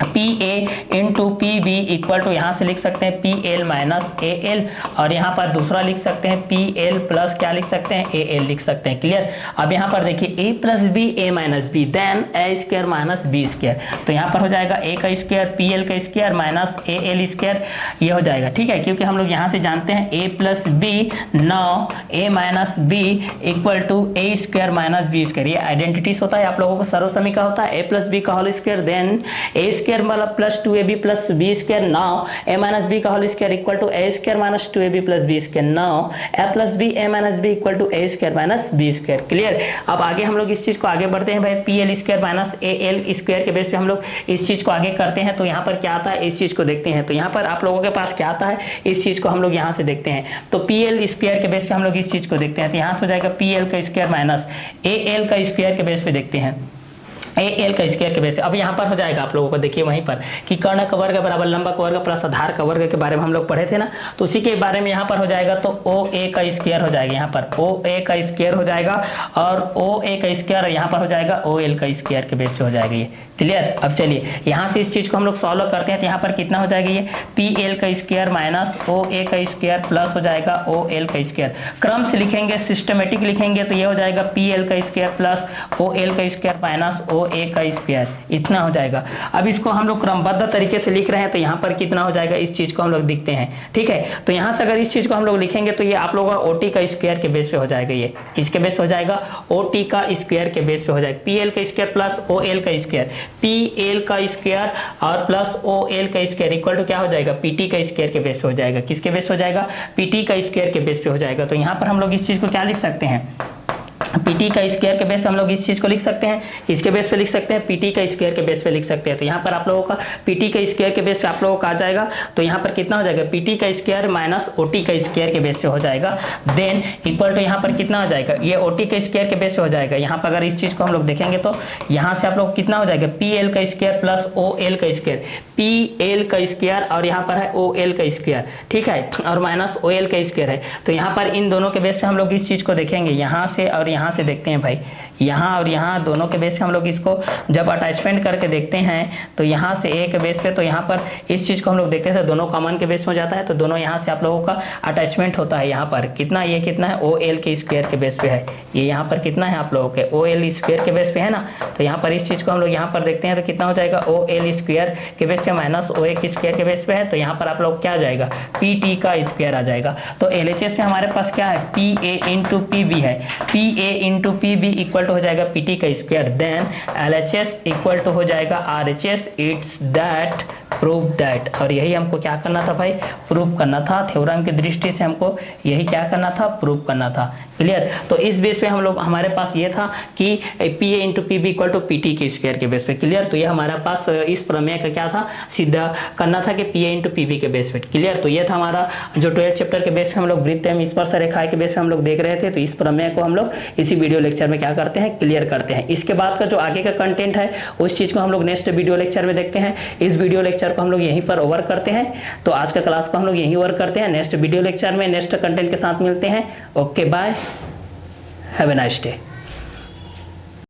PA into PB equal to यहाँ से लिख सकते हैं PL माइनस AL, और यहाँ पर दूसरा लिख सकते हैं PL प्लस क्या लिख सकते हैं, AL लिख सकते हैं। क्लियर। अब यहाँ पर देखिए A plus B A minus B then A square minus B square. तो यहाँ पर हो जाएगा A का स्क्वायर PL का स्क्वायर माइनस AL स्क्वायर, ये हो जाएगा। ठीक है, क्योंकि हम लोग यहाँ से जानते हैं A plus B, now A minus B equal to A square minus B square. ये आइडेंटिटीज होता है आप लोगों को सरल समीकरण होता है। A प्लस B का whole square then A square मतलब plus 2AB plus B square. Now A minus B का whole square equal to A square minus 2AB plus B square. Now A plus B A minus B equal to A square minus B square. Clear. अब आगे हम लोग इस चीज को आगे बढ़ते हैं भाई, PL square minus AL square के बेस पे हम लोग इस चीज को आगे करते हैं। तो यहाँ पर क्या आता है, इस चीज को देखते हैं। तो यहाँ पर आप लोगों के पास क्या आता है, इस चीज को हम लोग यहाँ से देखते हैं। तो PL स्क्वायर के बेस पे हम लोग इस चीज को देखते हैं। तो यहाँ से हो जाएगा PL का स्क्वायर माइनस AL का स्क्वायर के बेस पे देखते हैं, AL का स्क्वायर के बेस पे। अब यहाँ पर हो जाएगा आप लोगों को देखिए वहीं पर कि कर्ण का वर्ग बराबर लंबा का वर्ग प्लस आधार का वर्ग के बारे में हम लोग पढ़े थे ना, तो उसी के बारे में यहाँ पर हो जाएगा। तो OA का स्क्वायर हो जाएगा, यहाँ पर OA का स्क्वायर हो जाएगा और OA का स्क्वायर यहाँ पर हो जाएगा OL का स्क्वायर के बेस पे हो जाएगा ये। क्लियर। अब चलिए यहाँ से इस चीज को हम लोग सॉल्व करते हैं। तो यहाँ पर कितना हो जाएगा, ये PL का स्क्वायर माइनस OA का स्क्वायर प्लस हो जाएगा OL का स्क्वायर। क्रम से लिखेंगे, सिस्टमेटिक लिखेंगे तो ये हो जाएगा PL का स्क्वायर प्लस OL का स्क्वायर माइनस ए का स्क्वायर, इतना हो जाएगा। अब इसको हम लोग क्रमबद्ध तरीके से लिख रहे हैं तो यहाँ पर कितना हो जाएगा, इस चीज को हम लोग दिखते हैं, ठीक है। तो यहाँ से अगर इस चीज को हम लोग लिखेंगे तो ये आप लोगों का OT का स्क्वायर के बेस पे हो जाएगा, ये किसके बेस पे हो जाएगा, OT का स्क्वायर के बेस पे हो जाएगा, PL का स्क्वायर प्लस OL का स्क्वायर, PL का स्क्वायर और प्लस OL का स्क्वायर इक्वल टू क्या हो जाएगा, PT का स्क्वायर के बेस पे हो जाएगा, किसके बेस पे हो जाएगा, PT का स्क्वायर के बेस पे हो जाएगा। तो यहाँ पर हम लोग इस चीज को क्या लिख सकते हैं, PT का स्क्वायर के बेस पे हम लोग इस चीज को लिख सकते हैं, इसके बेस पे लिख सकते हैं, PT का स्क्वायर के बेस पे लिख सकते हैं। तो यहाँ पर आप लोगों का PT का स्क्वायर के बेस पे आप लोगों का आ जाएगा, तो यहाँ पर कितना हो जाएगा, PT का स्क्वायर माइनस OT का स्क्वायर के बेस पे हो जाएगा, देन इक्वल टू यहाँ पर कितना हो जाएगा, ये OT का स्क्वायर के बेस पे हो जाएगा। यहाँ पर अगर इस चीज को हम लोग देखेंगे तो यहाँ से आप लोग कितना हो जाएगा, PL का स्क्वायर प्लस OL का स्क्वायर, PL का स्क्वायर और यहाँ पर है OL का स्क्वायर, ठीक है, और माइनस OL का स्क्वायर है। तो यहाँ पर इन दोनों के बेस पे हम लोग इस चीज को देखेंगे, यहाँ से और यहाँ से देखते हैं भाई, यहाँ और यहाँ दोनों के बेस पे हम लोग इसको जब अटैचमेंट करके देखते हैं तो यहाँ से A के बेस पे, तो यहाँ पर इस चीज को हम लोग देखते हैं तो दोनों कॉमन के बेस में हो जाता है, तो दोनों यहाँ से आप लोगों का अटैचमेंट होता है। यहाँ पर कितना, ये कितना है, OL के स्क्वायर के बेस पे है, ये यहाँ पर कितना है आप लोगों के OL स्क्वायर के बेस पे है ना। तो यहाँ पर इस चीज को हम लोग यहाँ पर देखते हैं तो कितना हो जाएगा, OL स्क्वायर के बेस पे माइनस OA के स्क्वायर के बेस पे है, तो यहाँ पर आप लोग क्या आ जाएगा, PT का स्क्वायर आ जाएगा। तो LHS में हमारे पास क्या है, PA इंटू PB है, PA into PB equal to हो जाएगा PT का square, then LHS equal to हो जाएगा RHS, it's that prove that. और यही हमको क्या करना था भाई, प्रूव करना था, थ्योरम की दृष्टि से हमको यही क्या करना था, प्रूव करना था, क्लियर। तो इस बेस पे हम लोग, हमारे पास ये था कि PA into PB equal to PT के स्क्वायर के बेस पे, क्लियर। तो ये हमारे पास इस प्रमेय का क्या था, सीधा करना था कि PA इंटू PB के बेस पे, क्लियर। तो ये था हमारा जो 12 चैप्टर के बेस पे हम लोग वृत्त एवं स्पर्श रेखाएं के बेस पे हम लोग देख रहे थे। तो इस प्रमेय को हम लोग इसी वीडियो लेक्चर में क्या करते हैं, क्लियर करते हैं। इसके बाद का जो आगे का कंटेंट है उस चीज को हम लोग नेक्स्ट वीडियो लेक्चर में देखते हैं। इस वीडियो लेक्चर को हम लोग यहीं पर ओवर करते हैं। तो आज का क्लास को हम लोग यहीं ओवर करते हैं, नेक्स्ट वीडियो लेक्चर में नेक्स्ट कंटेंट के साथ मिलते हैं। Okay bye, have a nice day.